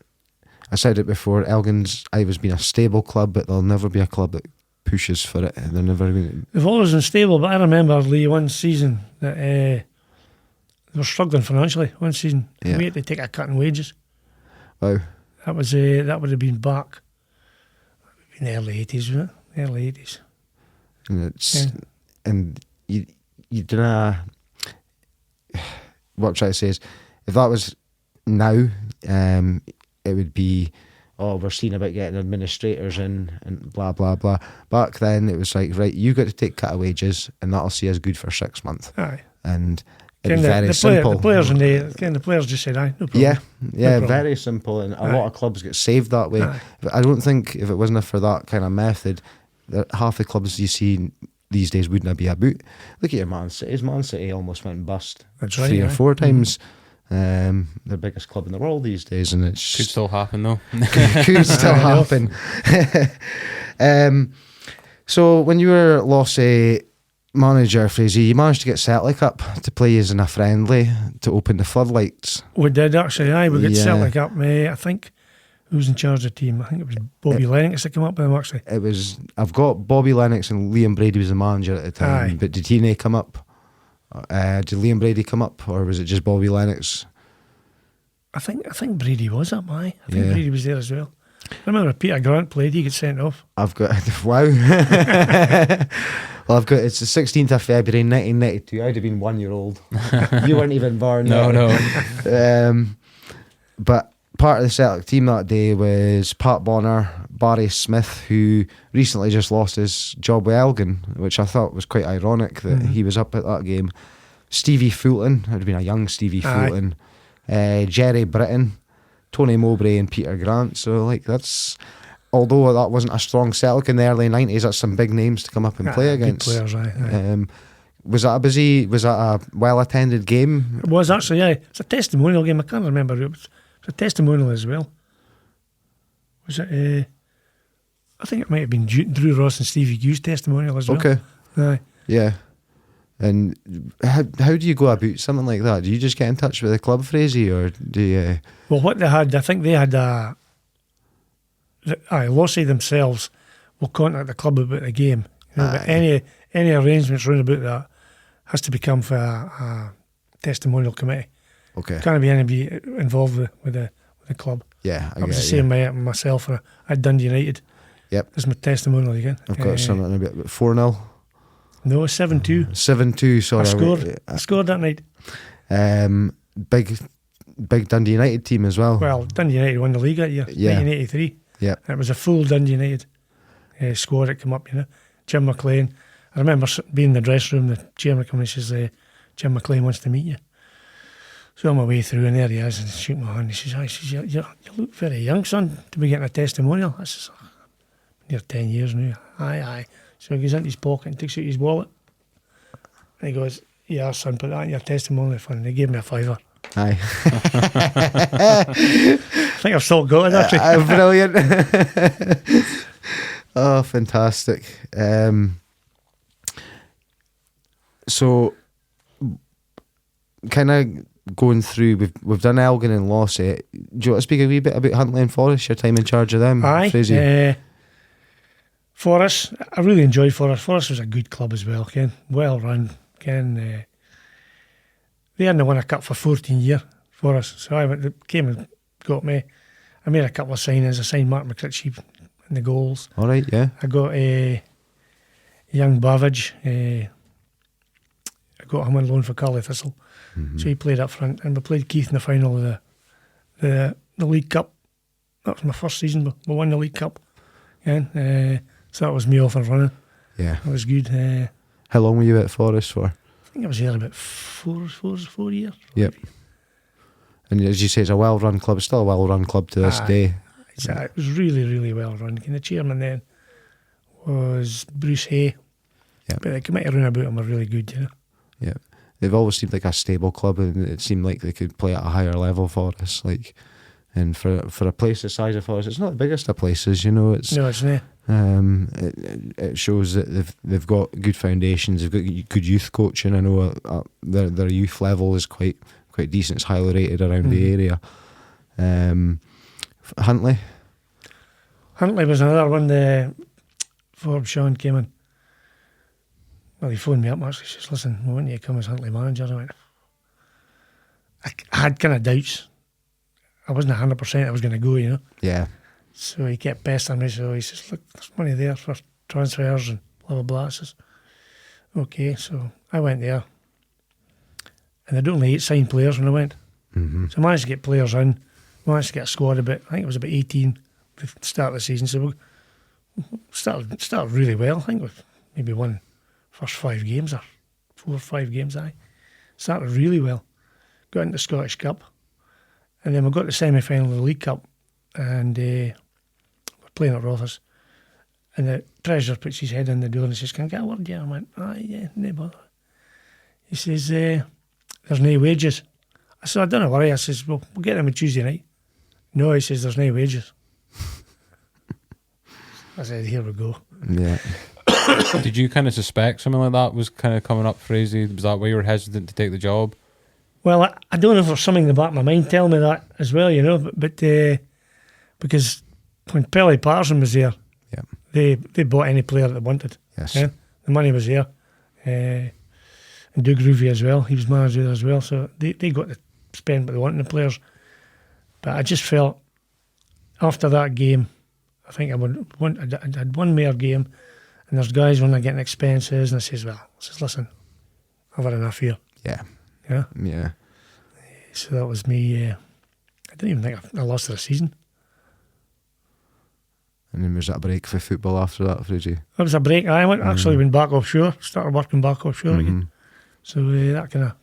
I said it before. Elgin's always been a stable club, but they'll never be a club that pushes for it. They're never going. They've always been stable, but I remember Lee one season that they were struggling financially. One season, we had to take a cut in wages. Wow, that would have been back in the early 80s, wasn't it? Early 80s. And it's and you don't what I'm trying to say is, if that was now, it would be, oh, we're seeing about getting administrators in and blah, blah, blah. Back then, it was like, right, you got to take cut of wages and that'll see us good for 6 months. Aye. And it was very simple. The players just said, aye, no problem. Yeah, No problem. very simple. And a lot of clubs get saved that way. Aye. But I don't think if it wasn't for that kind of method, that half the clubs you see these days wouldn't be about. Look at your Man City. Man City almost went bust That's right, 3 or aye. 4 times. The biggest club in the world these days, and it's Could still happen though. could still happen. So when you were Lossie manager, Frasie, you managed to get Celtic up to play as in a friendly to open the floodlights. We did actually, aye. We got Yeah. Celtic up, I think. Who was in charge of the team? I think it was Bobby Lennox that came up with them actually. It was, I've got Bobby Lennox and Liam Brady was the manager at the time, Aye. but did he come up? Did Liam Brady come up, or was it just Bobby Lennox? I think Brady was up, aye. I think Yeah. Brady was there as well. I remember Peter Grant played, he got sent off. I've got, wow. Well, I've got, it's the 16th of February 1992. I'd have been 1 year old. You weren't even born. No. But part of the Celtic team that day was Pat Bonner, Barry Smith, who recently just lost his job with Elgin, which I thought was quite ironic that he was up at that game. Stevie Fulton, it would have been a young Stevie Fulton. Jerry Britton, Tony Mowbray and Peter Grant. So like that's, although that wasn't a strong Celtic in the early 90s, that's some big names to come up and play against. Good players, aye. Was that a well attended game? It was actually, aye. It's a testimonial game. I can't remember who it was. It's a testimonial as well. Was it? I think it might have been Drew Ross and Stevie Hughes' testimonial as well. Okay. Aye. Yeah. And how do you go about something like that? Do you just get in touch with the club, Frasie, or do you? Well, what they had, I think they had Lossie themselves will contact the club about the game. You know, but any arrangements round about that has to become for a testimonial committee. Okay. Can't be anybody involved with the club. Yeah, I That was get the you. same way myself at Dundee United. Yep. That's my testimonial again. I've got something a bit 4-0. No, 7-2. 7-2, sorry. I scored that night. Big Dundee United team as well. Well, Dundee United won the league that year, Yeah. 1983. Yeah. And it was a full Dundee United squad that came up, you know. Jim McLean. I remember being in the dressing room, the chairman coming and says, Jim McLean wants to meet you. So on my way through, and there he is, and shook my hand. He says, you look very young, son, to be getting a testimonial. I says, near 10 years now. Aye. So he goes into his pocket and takes out his wallet. And he goes, yeah, son, put that in your testimonial fund. And he gave me a £5. Aye. I think I've still got it, actually. Brilliant. Oh, fantastic. So, kind of going through, we've done Elgin and Lossie. Do you want to speak a wee bit about Huntly and Forest, your time in charge of them? Aye. Frasie? Forest, I really enjoyed Forest. Forest was a good club as well, Ken. Well run, Ken. They hadn't won a cup for 14 years, Forest. So they came and got me. I made a couple of signings. I signed Mark McCritchie in the goals. All right, yeah. I got young Bavage. I got him on loan for Carly Thistle. So he played up front. And we played Keith in the final of the League Cup. That was my first season. We won the League Cup. And so that was me off and running. Yeah. It was good. I How long were you at Forest for? think I was there about 4 years. Yep. And as you say, it's a well-run club. It's still a well-run club to this Aye. day. It was really, really well run. And the chairman then was Bruce Hay. Yep. But the committee round about him were really good, you know. Yeah. They've always seemed like a stable club, and it seemed like they could play at a higher level for us. Like, and for a place the size of Forest, it's not the biggest of places, you know. It's No, it's not. it shows that they've got good foundations. They've got good youth coaching. I know their youth level is quite decent. It's highly rated around the area. Huntly was another one. The Forbes Sean came in. Well, he phoned me up actually. He says, "Listen, we want you to come as Huntly manager." I went, I had kind of doubts. I wasn't 100% I was going to go, you know. Yeah. So he kept pestering me. So he says, "Look, there's money there for transfers and blah blah blah." I says, "Okay." So I went there, and they'd only 8 signed players when I went. Mm-hmm. So I managed to get players in, managed to get a squad I think it was about 18 at the start of the season. So we started really well. I think we maybe won first 5 games or 4 or 5 games. Started really well. Got into the Scottish Cup, and then we got to the semi-final of the League Cup, and we're playing at Rothes. And the treasurer puts his head in the door and says, "Can I get a word here?" I went, "Yeah, no bother." He says, "There's no wages." I said, "I don't worry." I says, "Well, we'll get them on Tuesday night." "No," he says, "there's no wages." I said, "Here we go." Yeah. Did you kind of suspect something like that was kind of coming up, Frasie? Was that why you were hesitant to take the job? Well, I don't know if there's something in the back of my mind telling me that as well, but because when Pelly Patterson was there, Yeah. they bought any player that they wanted. Yes. Yeah? The money was there. And Doug Roovy as well, he was manager there as well, so they got to spend what they wanted in the players. But I just felt after that game, I think I had one more game, and there's guys when they're getting expenses, and I says, listen, I've had enough here. Yeah. Yeah. Yeah. So that was me. I didn't even think I lost the season. And then was that a break for football after that, Frasie? That was a break. I went back offshore, started working back offshore again. So that kind of.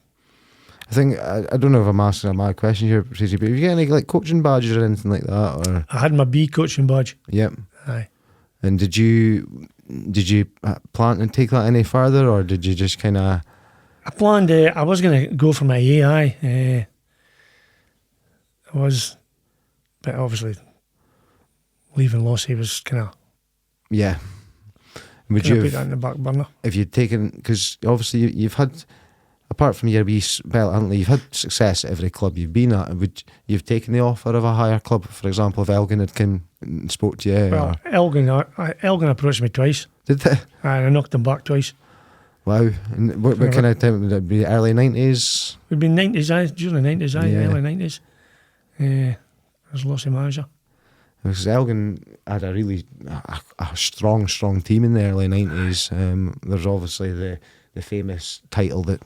I think, I don't know if I'm asking a mad question here, Frasie, but have you got any like coaching badges or anything like that? Or I had my B coaching badge. Yep. Aye. And did you plan to take that any further, or did you just kind of? I planned. I was going to go for my AI. I was, but obviously, leaving Lossie was kind of. Yeah. Would you you put that in the back burner? If you'd taken, because obviously you've had, apart from your wee spell, haven't you, you've had success at every club you've been at. You've taken the offer of a higher club, for example, if Elgin had come and spoke to you? Well, Elgin approached me twice. Did they? And I knocked them back twice. Wow. And what kind of time would it be? Early 90s? It'd be 90s, during the 90s, early 90s. I was Lossie manager. Because Elgin had a really a strong team in the early 90s. There's obviously the famous title that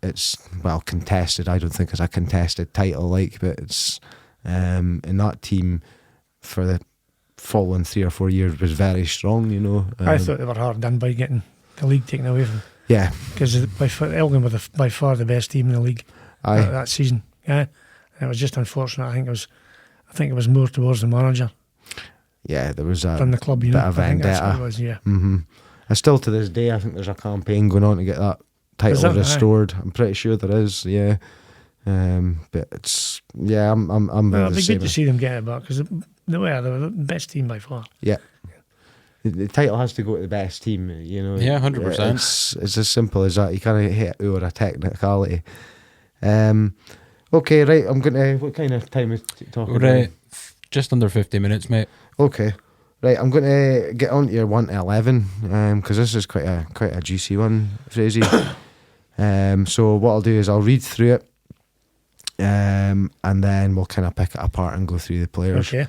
it's well contested. I don't think it's a contested title, but it's and that team for the following 3 or 4 years was very strong. I thought they were hard done by getting the league taken away from them. Yeah, because Elgin were by far the best team in the league that season. Yeah, and it was just unfortunate. I think it was more towards the manager. Yeah, there was than the club. Bit of vendetta. I think that's what it was. Yeah. Mm-hmm. And still to this day, I think there's a campaign going on to get that title restored. I'm pretty sure there is. Yeah. But it's I'm. Well, it'd be good to see them get it back because they were the best team by far. Yeah. The title has to go to the best team, Yeah, 100%. It's as simple as that. You can't hit it over a technicality. Okay, right. I'm gonna. What kind of time is talking? We're just under 50 minutes, mate. Okay, right. I'm gonna get on to your 1 to 11 because this is quite a juicy one, Frasie. So what I'll do is I'll read through it, and then we'll kind of pick it apart and go through the players. Okay.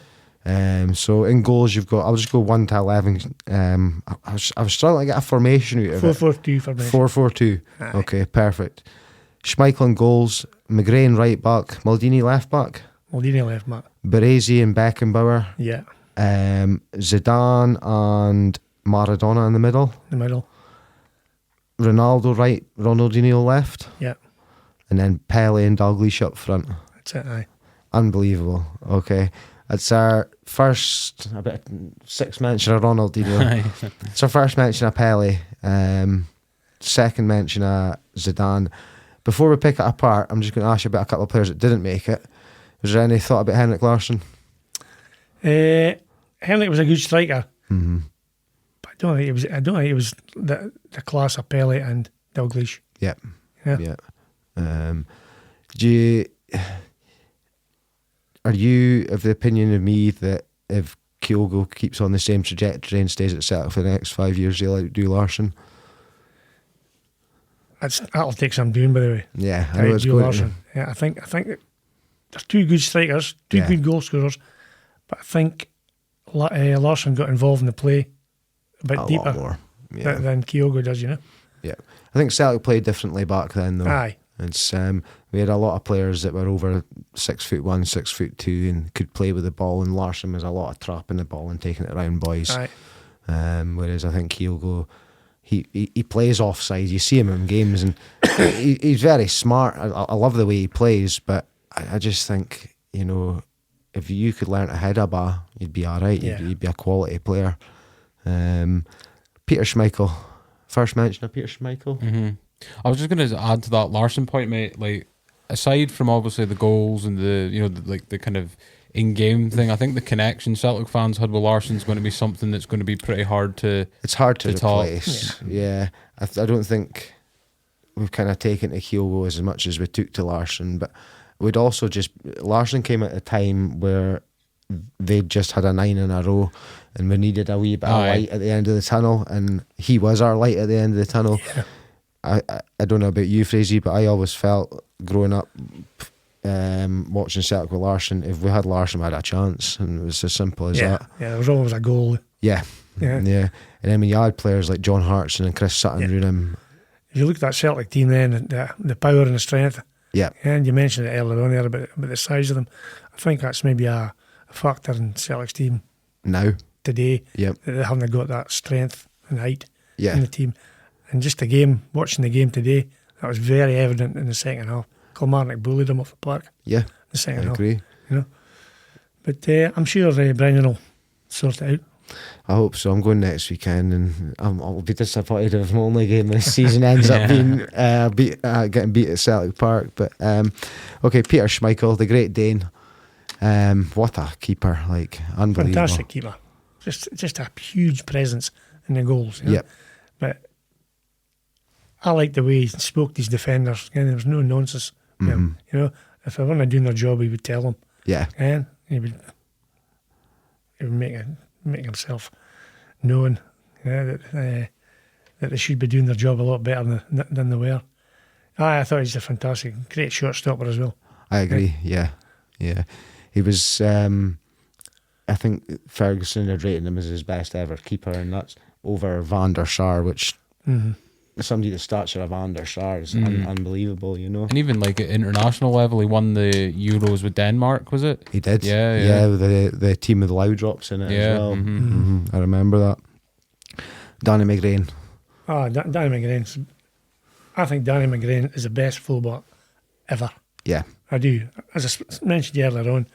So in goals you've got. I'll just go 1 to 11. I was struggling to get a formation out of it. 4-4-2 formation. 4-4-2. Aye. Okay, perfect. Schmeichel in goals, McGrain right back, Maldini left back, Maldini left back. Baresi and Beckenbauer, Yeah. Zidane and Maradona in the middle, Ronaldo right, Ronaldinho left, Yeah. and then Pele and Dalglish up front. That's it. Aye. Unbelievable. Okay. It's our first about 6 mention of Ronaldinho. It's our first mention of Pele. Second mention of Zidane. Before we pick it apart, I'm just going to ask you about a couple of players that didn't make it. Was there any thought about Henrik Larsson? Henrik was a good striker, Mm-hmm. but I don't think he was the class of Pele and Dalglish. Yeah. Yeah. Are you of the opinion of me that if Kyogo keeps on the same trajectory and stays at Celtic for the next 5 years, they'll outdo Larsson? That'll take some doing, by the way. Yeah, I know it's going Larsson. Yeah, I think that there's two good strikers, two good goal scorers, but I think Larsson got involved in the play a bit deeper more. than Kyogo does. Yeah, I think Celtic played differently back then, though. Aye. It's we had a lot of players that were over 6'1", 6'2", and could play with the ball. And Larson was a lot of trapping the ball and taking it around boys. Aye. Whereas I think he'll go. He plays offside. You see him in games, and he's very smart. I love the way he plays, but I just think, you know, if you could learn to head a ball, you'd be all right. Yeah. You'd be a quality player. Peter Schmeichel. First mention of Peter Schmeichel. Mm-hmm. I was just going to add to that Larson point, mate. Like, aside from obviously the goals and the kind of in-game thing, I think the connection Celtic fans had with Larson's going to be something that's going to be pretty hard to. It's hard to top. replace. Yeah. I don't think we've kind of taken to Kyogo as much as we took to Larson, but we'd also Larson came at a time where they'd just had a 9 in a row, and we needed a wee bit of light at the end of the tunnel, and he was our light at the end of the tunnel. Yeah. I don't know about you, Frasie, but I always felt growing up watching Celtic with Larson, if we had Larson, we had a chance, and it was as simple as that. Yeah, there was always a goal. Yeah. And then when you had players like John Hartson and Chris Sutton around him. If you look at that Celtic team then, the power and the strength, Yeah. and you mentioned it earlier on there about the size of them, I think that's maybe a factor in Celtic's team Now. today, Yep. that they haven't got that strength and height Yeah. in the team. And just watching the game today, that was very evident in the second half. Kilmarnock bullied them off the park Yeah. in the second I half. agree. You know, but I'm sure Brendan will sort it out. I hope so. I'm going next weekend, and I'll be disappointed if my only game this season ends up being getting beat at Celtic Park. But okay, Peter Schmeichel, the Great Dane. What a keeper! Like, unbelievable. Fantastic keeper. Just a huge presence in the goals. You know? Yep. But I like the way he spoke to his defenders. And there was no nonsense. Mhm. You know, if they weren't doing their job, he would tell them. Yeah. And he would make himself known, that they should be doing their job a lot better than they were. I thought he's a fantastic, great shortstopper as well. I agree. Yeah. He was. I think Ferguson had rated him as his best ever keeper, and that's over Van der Sar, which somebody the stature of Van der Sar is unbelievable. You know. And even like at international level, he won the Euros with Denmark, was it? He did. Yeah. With the team with Loud drops in it as well. I remember that. Danny McGrain. Danny McGrain. I think Danny McGrain is the best fullback ever. Yeah. I do. As I mentioned earlier on,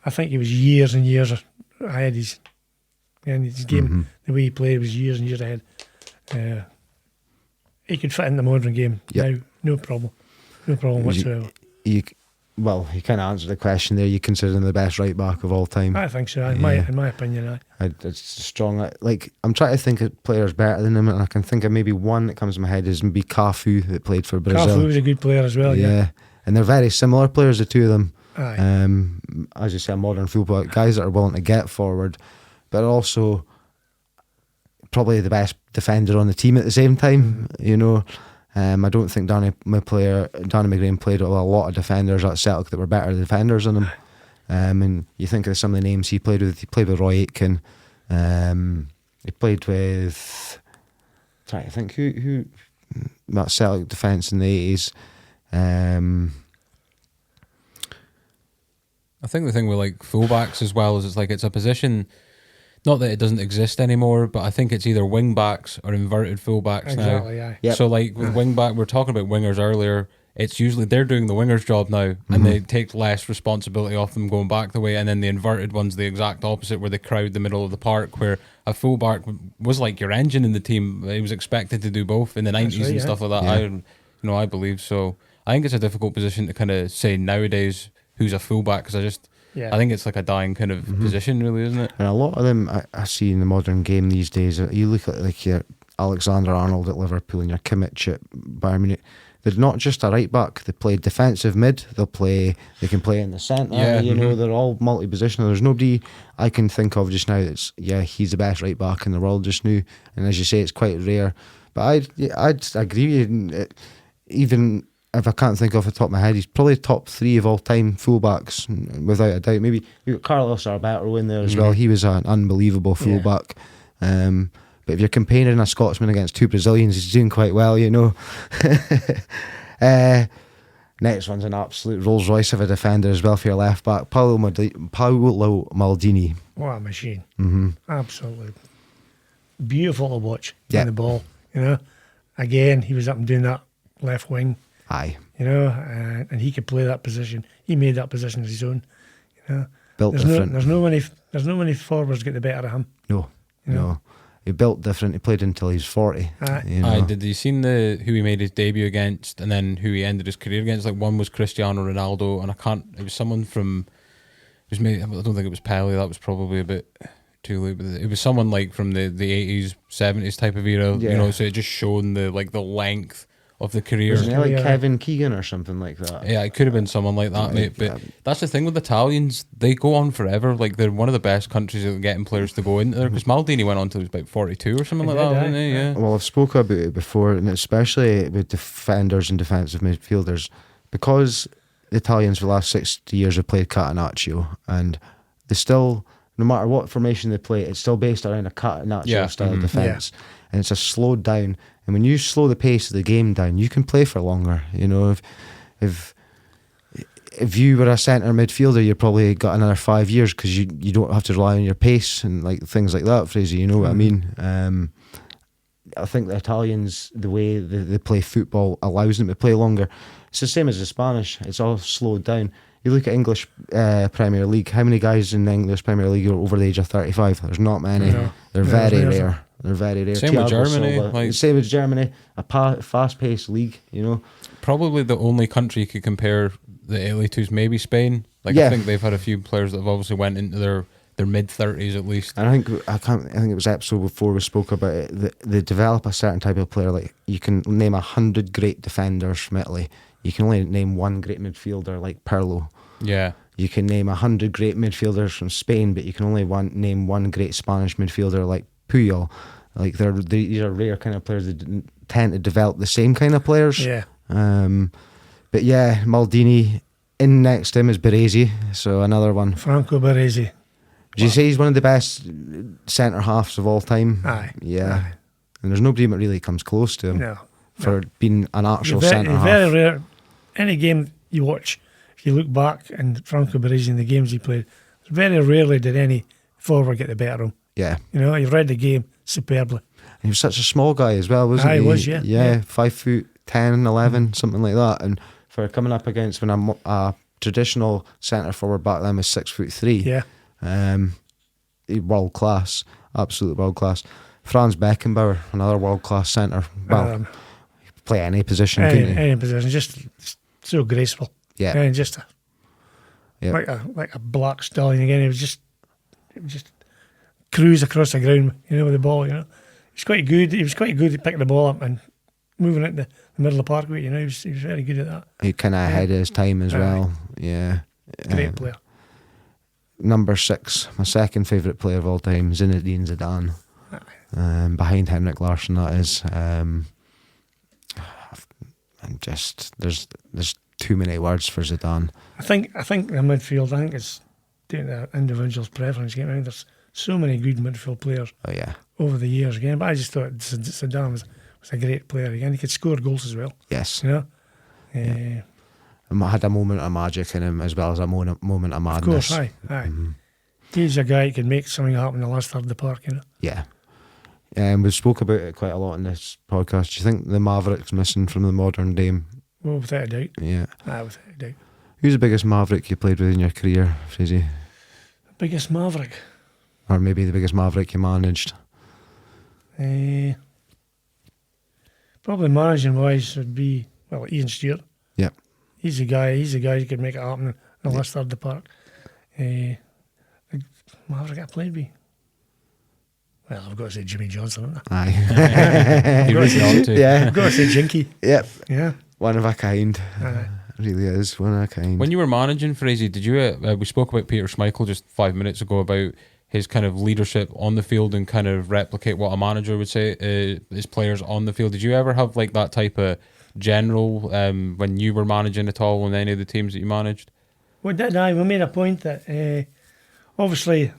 I think he was years and years ahead. His game, the way he played was years and years ahead. He could fit in the modern game now, no problem whatsoever. You kind of answered the question there. You consider him the best right back of all time? I think so. In my opinion, it's strong. Like, I'm trying to think of players better than him, and I can think of maybe one that comes to my head is maybe Cafu, that played for Brazil. Cafu was a good player as well. Yeah. And they're very similar players, the two of them. Aye. As you say, modern football guys that are willing to get forward, but also probably the best defender on the team at the same time. You know, I don't think Danny McGrain played with a lot of defenders at Celtic that were better defenders than him. And you think of some of the names he played with. He played with Roy Aitken. He played with. Trying to think who that Celtic defence in the 80s. I think the thing with like fullbacks as well is it's a position, not that it doesn't exist anymore, but I think it's either wing backs or inverted fullbacks now. Exactly, yeah. Yep. So like with wing back, we were talking about wingers earlier. It's usually they're doing the winger's job now, and they take less responsibility off them going back the way. And then the inverted one's the exact opposite, where they crowd the middle of the park, where a fullback was like your engine in the team. He was expected to do both in the 90s and stuff like that. Yeah. I believe so. I think it's a difficult position to kind of say nowadays who's a fullback, because I think it's like a dying kind of position, really, isn't it? And a lot of them I see in the modern game these days. You look at like your Alexander Arnold at Liverpool and your Kimmich at Bayern Munich. They're not just a right back. They play defensive mid. They can play in the centre. Yeah, you know, they're all multi-positional. There's nobody I can think of just now that's he's the best right back in the world just now. And as you say, it's quite rare. But I'd agree with you. Even if I can't think off the top of my head, he's probably top 3 of all time fullbacks, without a doubt. Maybe we got Carlos Alberto in there as well. He was an unbelievable fullback. But if you're comparing a Scotsman against 2 Brazilians, he's doing quite well, you know. Next one's an absolute Rolls Royce of a defender as well for your left back, Paolo Maldini. What a machine. Mm-hmm. Absolutely beautiful to watch Yeah. on the ball. You know, again, he was up and doing that left wing. Aye. You know, and he could play that position. He made that position his own. You know, Built different. There's no many forwards get the better of him. No, You know? no. He built different. He played until he's 40. Aye. You know? Did you seen who he made his debut against, and then who he ended his career against? Like one was Cristiano Ronaldo, and it was someone from. It was maybe, I don't think it was Pele. That was probably a bit too late. But it was someone like from the 80s, 70s type of era. Yeah. You know, so it just shown the length of the career. Wasn't he like Yeah. Kevin Keegan or something like that? Yeah, it could have been someone like that, mate. But that's the thing with Italians; they go on forever. Like they're one of the best countries at getting players to go into there. Because Maldini went on till he was about 42 or something He like did, that, aye. didn't he? Yeah. Well, I've spoken about it before, and especially with defenders and defensive midfielders, because the Italians for the last 60 years have played catenaccio, and they still, no matter what formation they play, it's still based around a catenaccio style of defence, and it's a slowed down. And when you slow the pace of the game down, you can play for longer. You know, if you were a centre midfielder, you probably got another 5 years because you don't have to rely on your pace and like things like that, Frasie. You know what I mean? I think the Italians, the way they play football allows them to play longer. It's the same as the Spanish. It's all slowed down. You look at English Premier League. How many guys in the English Premier League are over the age of 35? There's not many. No. They're No, very there's rare. They're very rare. Same with Thiago Germany, Silva. like- Same with Germany. A fast-paced league. You know. Probably the only country you could compare the Italy to is maybe Spain. Like Yeah. I think they've had a few players that have obviously went into their mid-30s at least. And I think it was episode before we spoke about it. They develop a certain type of player. Like you can name 100 great defenders from Italy. You can only name one great midfielder like Pirlo. Yeah. You can name 100 great midfielders from Spain, but you can only name one great Spanish midfielder like Puyol. Like these are rare kind of players that tend to develop the same kind of players. Yeah. But yeah, Maldini. In next to him is Baresi, so another one. Franco Baresi. Would you say he's one of the best centre halves of all time? Aye. Yeah. Aye. And there's nobody that really comes close to him No. for being an actual centre half. Very rare. Any game you watch, if you look back and Franco Baresi in the games he played, very rarely did any forward get the better of him. Yeah. You know, he read the game superbly. And he was such a small guy as well, wasn't he? He was, yeah. Yeah, 5'10", 11, something like that. And for coming up against when a traditional centre forward back then was 6'3". Yeah. World class, absolute world class. Franz Beckenbauer, another world class centre. Well, play any position, couldn't he? Any position, just so graceful. Yeah. And just Yeah. like a black stallion again. It was just cruise across the ground, you know, with the ball. You know, he's quite good. He was quite good at picking the ball up and moving it in the middle of the parkway. You know, he was very good at that. He kind of ahead of his time as Aye. well. Yeah. Great player. Number 6, my second favourite player of all time, Zinedine Zidane. Behind Henrik Larsson, that is. And just there's too many words for Zidane. I think the midfield. I think it's doing the individual's preference game. I mean, there's so many good midfield players Oh yeah, over the years again. But I just thought Zidane was a great player again. He could score goals as well. yes. You know. Yeah. And had a moment of magic in him as well as a moment of madness. Of course, aye. He's a guy who can make something happen in the last third of the park, you know. Yeah. We spoke about it quite a lot in this podcast. Do you think the Maverick's missing from the modern game? Well, without a doubt. Yeah. Aye, without a doubt. Who's the biggest Maverick you played with in your career, Frasie? Biggest Maverick? Or maybe the biggest Maverick you managed? Probably managing wise would be, well, Ian Stewart. Yep. He's a guy who could make it happen in the last third of the park. The Maverick I played with. Well, I've got to say Jimmy Johnson, haven't I? Aye. He really ought to. Yeah. I've got to say Jinky. Yep. Yeah. One of a kind. Aye. Really is one of a kind. When you were managing Frasie, did you? We spoke about Peter Schmeichel just 5 minutes ago about his kind of leadership on the field and kind of replicate what a manager would say his players on the field. Did you ever have like that type of general when you were managing at all on any of the teams that you managed? We did, aye. We made a point that obviously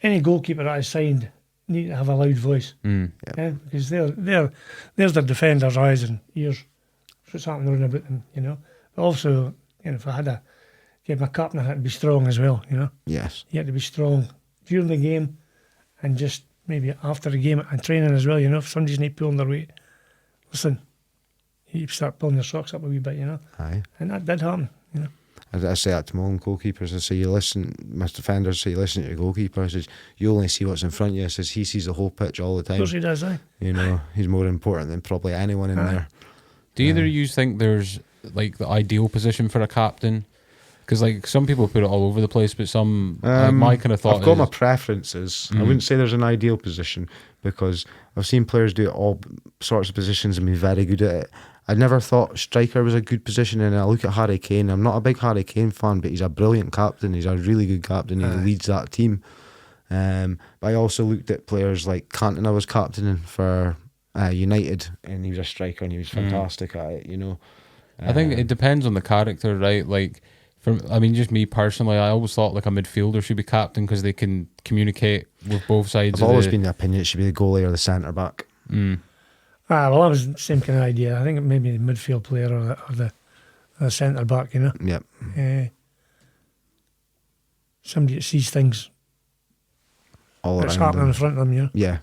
any goalkeeper that I signed need to have a loud voice. Yeah, because there's the defenders' eyes and ears. What's happening around about them, you know. But also, if I had to give my captain, I had to be strong as well. Yes. You had to be strong during the game, and just maybe after the game and training as well. If somebody's not pulling their weight, listen, you start pulling your socks up a wee bit. Aye. And that did happen. I say that to my own goalkeepers. I say, you listen, my defenders say, listen to your goalkeeper. I says, you only see what's in front of you. I says, he sees the whole pitch all the time. Of course he does, aye. He's more important than probably anyone in there. Do either of you think there's like the ideal position for a captain? Because like some people put it all over the place, but some my kind of thought. I've got my preferences. I wouldn't say there's an ideal position, because I've seen players do all sorts of positions and be very good at it. I never thought striker was a good position, and I look at Harry Kane. I'm not a big Harry Kane fan, but he's a brilliant captain. He's a really good captain. He leads that team. But I also looked at players like Cantona was captaining for United, and he was a striker and he was fantastic at it. I think it depends on the character, right? Like, just me personally, I always thought like a midfielder should be captain because they can communicate with both sides. I've always been the opinion it should be the goalie or the centre back. Well, that was the same kind of idea. I think it may be the midfield player or the centre back. Yep. Somebody that sees things All that's around happening them. in front of them. Yeah.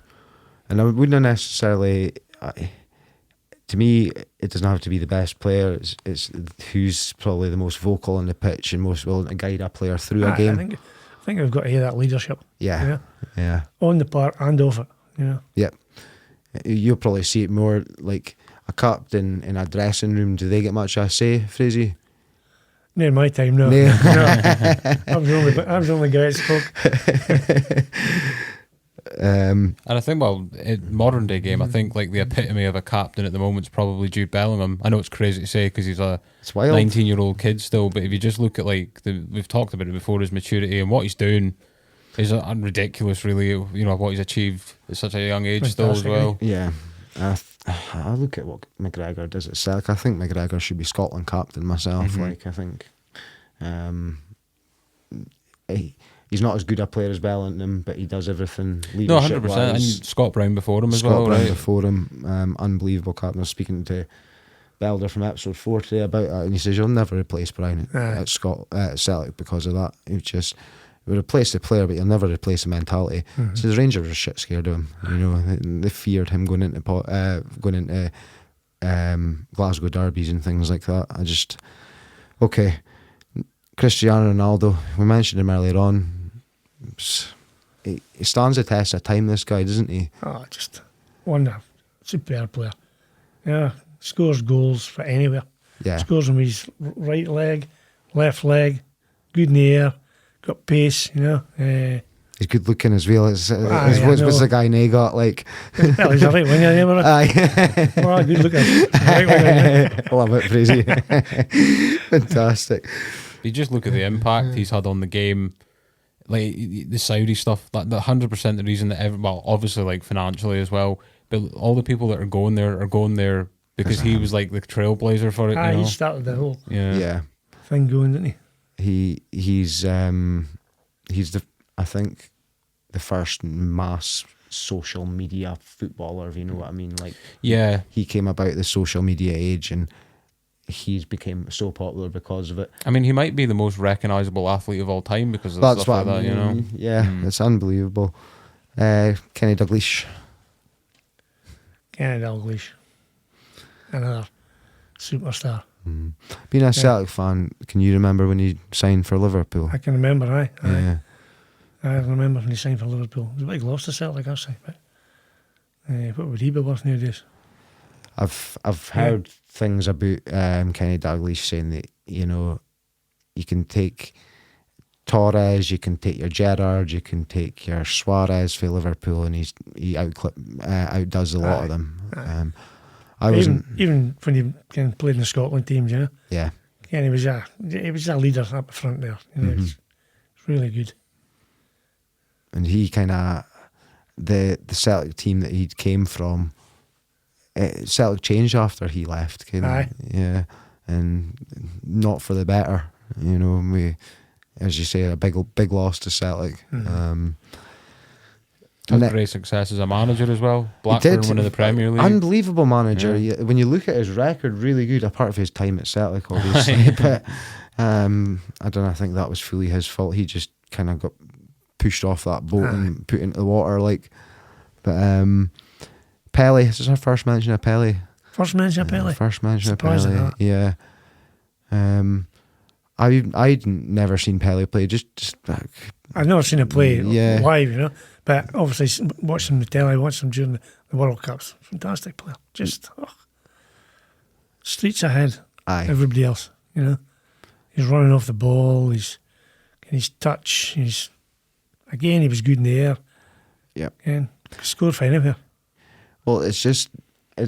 And I wouldn't necessarily. To me, it doesn't have to be the best player. It's who's probably the most vocal on the pitch and most willing to guide a player through a game. I think we've got to hear that leadership. Yeah. Yeah. On the park and off it. Yep. You'll probably see it more like a captain in a dressing room. Do they get much of a say, Frasie? Near my time, no. No. I was the only guy that spoke. And I think, in modern day game, I think like the epitome of a captain at the moment is probably Jude Bellingham. I know it's crazy to say because he's a 19-year-old kid still, but if you just look at we've talked about it before, his maturity and what he's doing is ridiculous, really. What he's achieved at such a young age still as well. Yeah. I look at what McGregor does at Celtic. I think McGregor should be Scotland captain myself. Like, I think he's not as good a player as Bellingham, but he does everything leadership. No, 100%. And Scott Brown before him as well, Scott Brown right? before him, unbelievable captain. I was speaking to Belder from episode 4 today about it, and he says you'll never replace Brown at Celtic because of that. We replace the player, but you'll never replace the mentality. So the Rangers were shit scared of him. They feared him going into Glasgow derbies and things like that. Cristiano Ronaldo. We mentioned him earlier on. He stands the test of time. This guy, doesn't he? Oh, just wonderful, superb player. Yeah, scores goals for anywhere. Yeah, scores them with his right leg, left leg, good in the air. Got pace, he's good looking as well. What's the guy Nay got like? Well, he's a right winger, Aye. Well, good looking. Right winger. Love it, Frasie. Fantastic. If you just look at the impact he's had on the game, like the Saudi stuff, that 100% the reason that obviously like financially as well, but all the people that are going there because he was like the trailblazer for it. He started the whole thing going, didn't he? He's I think the first mass social media footballer, if you know what I mean. Like, yeah, he came about the social media age and he's became so popular because of it. I mean, he might be the most recognisable athlete of all time because of stuff like that, Yeah, it's unbelievable. Kenny Dalglish. Another superstar. Being a Celtic fan, can you remember when he signed for Liverpool? I can remember, aye. Yeah. I remember when he signed for Liverpool. It was like lost to Celtic, actually. But what would he be worth nowadays? I've heard things about Kenny Dalglish saying that you can take Torres, you can take your Gerrard, you can take your Suarez for Liverpool, and he outdoes a lot of them. Even when he played in the Scotland teams, Yeah. Yeah, he was a leader up front there. It's really good. And he kind of the Celtic team that he came from. Celtic changed after he left. Yeah, and not for the better. We, as you say, a big loss to Celtic. Had great success as a manager as well. Blackburn winning the Premier League. Unbelievable manager. When you look at his record, really good, apart from his time at Celtic, obviously. But I don't know, I think that was fully his fault. He just kind of got pushed off that boat and put into the water. But Pele, this is our first mention of Pele. First mention of Pele? First mention of Pele, yeah. I'd never seen Pele play. Just I've never seen him play live, but obviously watched him on the telly, watched him during the World Cups. Fantastic player. Just streets ahead. Everybody else, He's running off the ball. His touch. He was good in the air. Yep. And scored for anywhere. Well, it's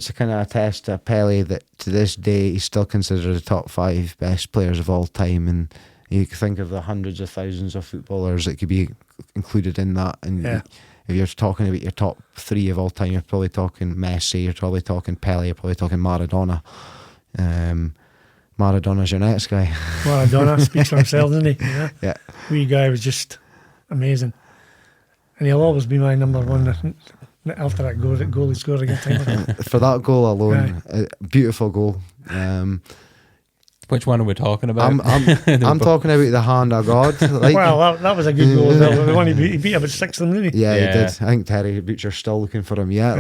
a kind of a test to Pele that to this day he's still considered the top 5 best players of all time, and you can think of the hundreds of thousands of footballers that could be included in that. And if you're talking about your top 3 of all time, you're probably talking Messi, you're probably talking Pele, you're probably talking Maradona. Maradona's your next guy. Maradona speaks for himself, doesn't he? Yeah. Wee guy was just amazing, and he'll always be my number one. After that goal he scored against England. For that goal alone, a beautiful goal. Which one are we talking about? I'm talking about the hand of God. Well, that was a good goal. The one he beat about 6 of them, didn't he? Yeah, he did. I think Terry Butcher's still looking for him yet.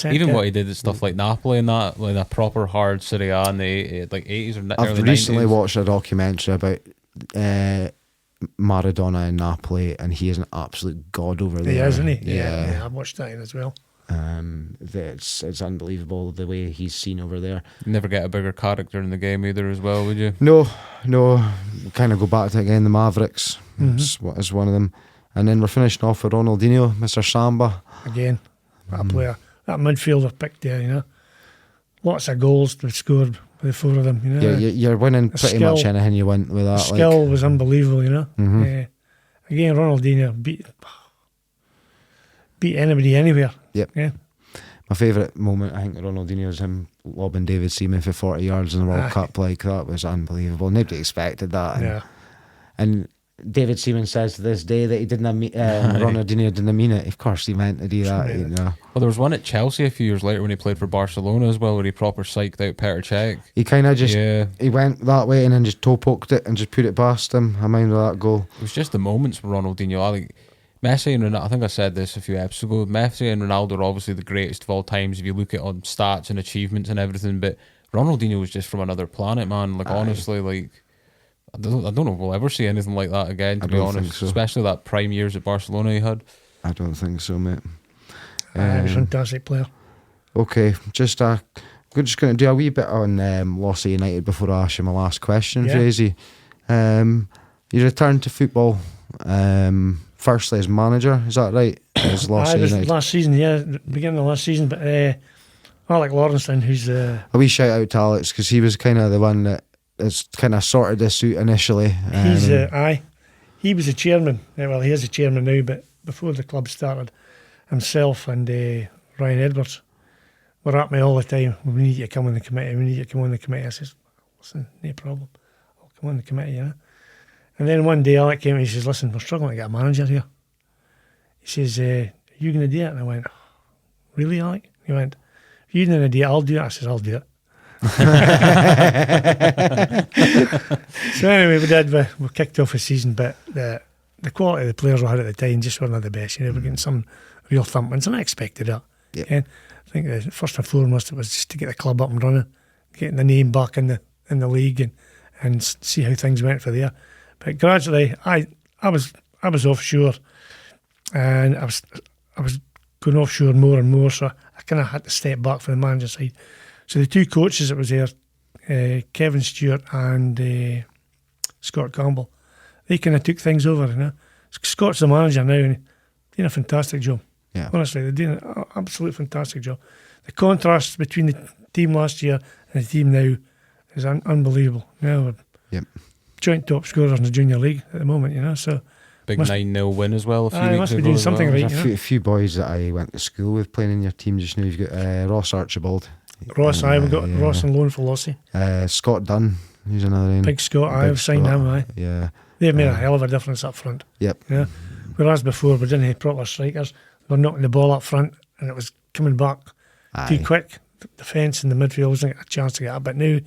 Even what he did at stuff like Napoli and that, like a proper hard Serie A in the 80s or early 90s. I've recently watched a documentary about Maradona in Napoli, and he is an absolute god over there. He is, isn't he? Yeah, I watched that in as well. It's unbelievable the way he's seen over there. You never get a bigger character in the game either as well, would you? No. Kind of go back to again the Mavericks. Is one of them, and then we're finishing off with Ronaldinho, Mr. Samba. Again, that player, that midfielder picked there. Lots of goals to scored with the 4 of them. Yeah, you're winning pretty much anything you win with that. The skill was unbelievable. Again, Ronaldinho beat anybody anywhere. Yep. Yeah. My favourite moment, I think, Ronaldinho was him lobbing David Seaman for 40 yards in the World Cup. That was unbelievable. Nobody expected that. And David Seaman says to this day that he didn't Ronaldinho didn't mean it. Of course he meant to do that. Well, there was one at Chelsea a few years later when he played for Barcelona as well, where he proper psyched out Petr Cech. He kind of just he went that way and then just toe poked it and just put it past him. I mind that goal. It was just the moments with Ronaldinho. Messi and Ronaldo, I think I said this a few episodes ago, Messi and Ronaldo are obviously the greatest of all times if you look at on stats and achievements and everything, but Ronaldinho was just from another planet, man. Honestly, I don't know if we'll ever see anything like that again, to be honest. Especially that prime years at Barcelona he had. I don't think so, mate. He was a fantastic player. Okay, we're just going to do a wee bit on Lossiemouth United before I ask you my last question, Frasie. You returned to football firstly as manager, is that right? As Lossiemouth United. Last season, beginning of last season, but Alec Lawrenson, who's a wee shout out to Alex, because he was kind of the one that has kind of sorted this out initially. He was the chairman. Well, he is the chairman now, but before the club started, himself and Ryan Edwards were at me all the time. We need you to come on the committee. I says, listen, no problem. I'll come on the committee, And then one day Alec came and he says, listen, we're struggling to get a manager here. He says, are you going to do it? And I went, really, Alec? He went, if you're going to do it, I'll do it. I says, I'll do it. So anyway, we kicked off the season, but the quality of the players we had at the time just weren't the best. We're getting some real thumpings, and I expected that. Yep. I think first and foremost it was just to get the club up and running, getting the name back in the league, and see how things went for there. But gradually, I was offshore, and I was going offshore more and more. So I kind of had to step back from the manager side. So the 2 coaches that was there, Kevin Stewart and Scott Campbell, they kind of took things over. Scott's the manager now, and he's doing a fantastic job. Yeah. Honestly, they're doing an absolute fantastic job. The contrast between the team last year and the team now is unbelievable. We're joint top scorers in the junior league at the moment. So big 9-0 win as well a few weeks must ago. Be doing something right. There's a few boys that I went to school with playing in your team just now. You've got Ross Archibald. Ross, we've got Ross on loan for Lossie. Scott Dunn, who's another name. Big Scott, I've signed him. Yeah. They've made a hell of a difference up front. Yep. Yeah. Whereas before we didn't have proper strikers. We were knocking the ball up front and it was coming back too quick. The defence and the midfield wasn't getting a chance to get up. But now,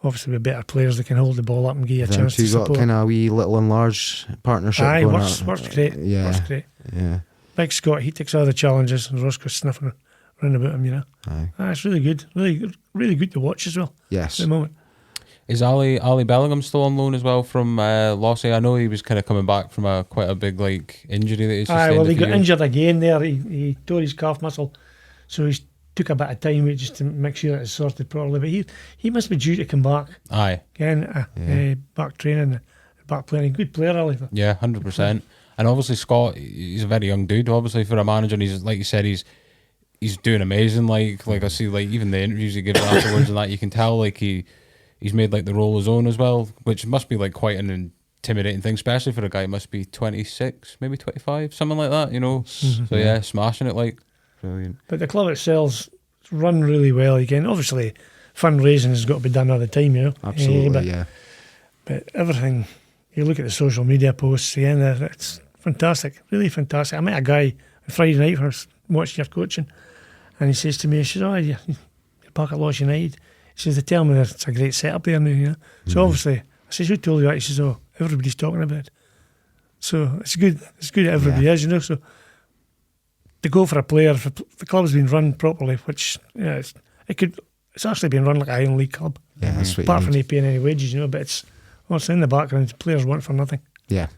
obviously, with better players that can hold the ball up and give you a chance to support. Got kind of a wee little and large partnership. Aye, going works great. Yeah, works great. Yeah. Like Scott, he takes all the challenges and Roscoe's sniffing around about him, you know. Aye. It's really good. Really good to watch as well. Yes. At the moment. Is Ali Bellingham still on loan as well from Lossie? I know he was kind of coming back from quite a big injury that he's sustained. Well, he got injured again there. He tore his calf muscle, so he took a bit of time just to make sure that it's sorted properly. But he must be due to come back. Aye. Again, back training, back playing. Good player, Ali. Yeah, 100%. And obviously Scott, he's a very young dude. Obviously for a manager, and he's like you said, he's doing amazing. Like I see, even the interviews he gives afterwards and that, you can tell he's made the role his own as well, which must be quite an intimidating thing, especially for a guy who must be 26, maybe 25, something like that, you know. Mm-hmm. So yeah, smashing it brilliant. But the club itself's run really well again. Obviously, fundraising has got to be done all the time, you know. Absolutely, But everything, you look at the social media posts again, it's fantastic, really fantastic. I met a guy on Friday night when I was watching your coaching, and he says to me, he says, you're back at Lossiemouth United. He says, they tell me that it's a great setup there now, you know. So obviously, I says, who told you that? He says, everybody's talking about it. So it's good that everybody is, you know. So to go for a player, if the club's been run properly, which it's actually been run like a Highland League club. Yeah, that's what apart from they paying any wages, you know, but it's in the background, the players want for nothing. Yeah.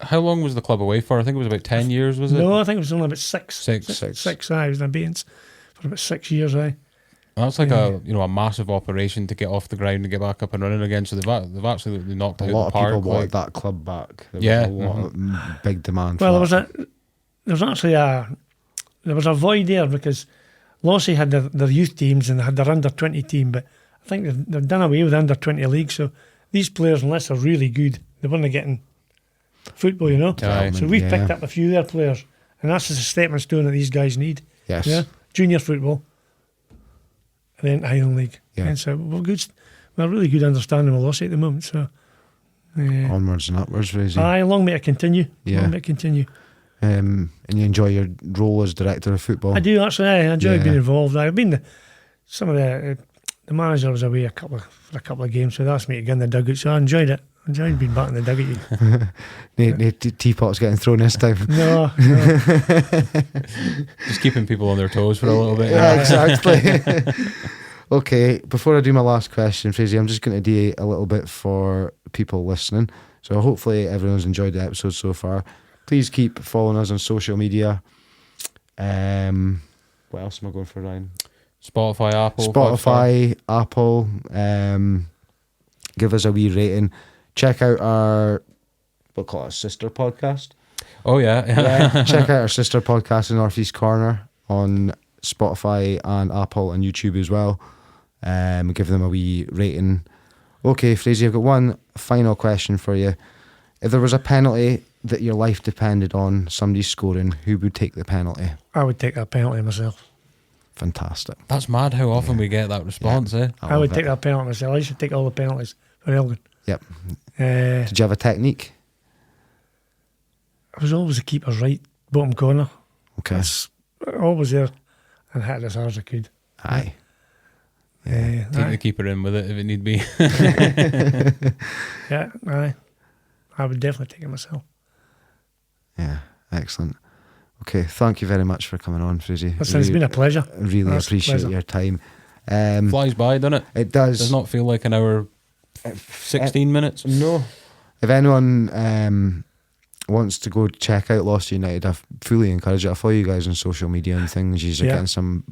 How long was the club away for? I think it was about 10 years, was it? No, I think it was only about six. Six. I was in abeyance for about 6 years, aye. That's a massive operation to get off the ground and get back up and running again. So they've absolutely knocked it out of the park. A lot of people wanted that club back. There was a lot of big demand. Well, there was a void there because Lossie had their youth teams and they had their under-20 team, but I think they've done away with the under-20 league. So these players, unless they're really good, they weren't getting football, you know. So we've picked up a few of their players, and that's just a stepping stone that these guys need. Yes. Yeah, junior football. And then Highland League. Yeah. And so we're really good understanding of Lossie at the moment. So onwards and upwards, Frasie. Aye, long may it continue. Yeah. Long may it continue. And you enjoy your role as director of football? I do actually. I enjoy being involved. I've been the manager was away for a couple of games, so they asked me to get in the dugout. So I enjoyed it. I enjoyed being back in the dugout. No teapots getting thrown this time. No. Just keeping people on their toes for a little bit. Yeah, exactly. Okay, before I do my last question, Frasie, I'm just going to do a little bit for people listening. So hopefully everyone's enjoyed the episode so far. Please keep following us on social media. What else am I going for, Ryan? Spotify, Apple. Give us a wee rating. Check out our sister podcast. Oh yeah. Check out our sister podcast in Northeast Corner on Spotify and Apple and YouTube as well. Give them a wee rating. Okay, Frasie, I've got one final question for you. If there was a penalty that your life depended on somebody scoring, who would take the penalty? I would take that penalty myself. Fantastic. That's mad how often we get that response, eh? I would take that penalty myself. I used to take all the penalties for Elgin. Yep. Did you have a technique? I was always the keeper's right bottom corner. Okay. Always there and hit it as hard as I could. Aye. Take the keeper in with it if it need be. Yeah, aye. I would definitely take it myself. Yeah, excellent. Okay, thank you very much for coming on, Frasie. It's been a pleasure. Really appreciate your time. Flies by, doesn't it? It does. Does not feel like an hour, 16 minutes. No. If anyone wants to go check out Lossiemouth United, I fully encourage it. I follow you guys on social media and things. You're getting some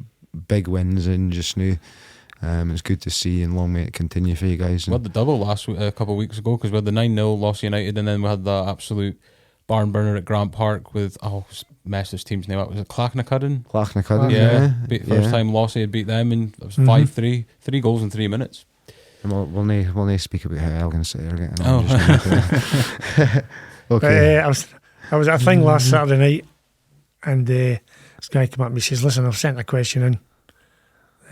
big wins in just now. It's good to see, and long may it continue for you guys. We had the double last week, a couple of weeks ago, because we had the 9-0 Lossiemouth United, and then we had the absolute barn burner at Grant Park with messed this team's name up. Was it Clachnacudden? Clachnacudden, yeah. First time Lossie had beat them, and it was 5-3. 3 goals in 3 minutes. And we'll not speak about how Elgin City are getting on. Okay. I was at a thing last Saturday night, and this guy came up and he says, "Listen, I've sent a question in.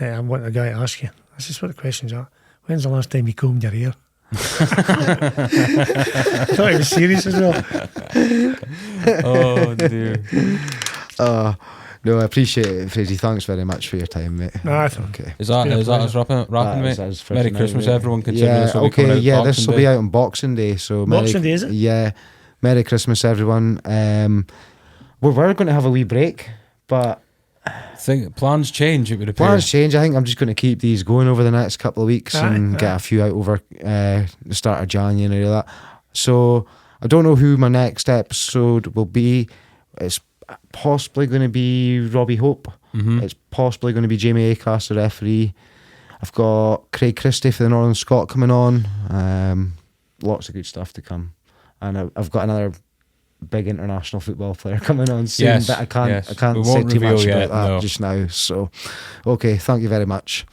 I want the guy to ask you." I says, "What the questions are? When's the last time you combed your hair?" Thought he was serious as well. Oh dear. No, I appreciate it, Frasie. Thanks very much for your time, mate. Nah, Okay. Is that us wrapping, That mate? is for Merry tonight, Christmas, mate. everyone. Considering Yeah, this will be coming okay, out yeah, this Boxing will be Day. out on Boxing Day. So Boxing Day, is it? Yeah, Merry Christmas, everyone. We're going to have a wee break, but Plans change. It would appear. plans change. I think I'm just going to keep these going over the next couple of weeks and get a few out over the start of January. That. So I don't know who my next episode will be. It's possibly going to be Robbie Hope. It's possibly going to be Jamie Acast, the referee. I've got Craig Christie for the Northern Scot coming on. Lots of good stuff to come, and I've got another big international football player coming on soon. Yes, but I can't yes. I can't We say won't too much reveal about yet, that no. just now. So, okay, thank you very much.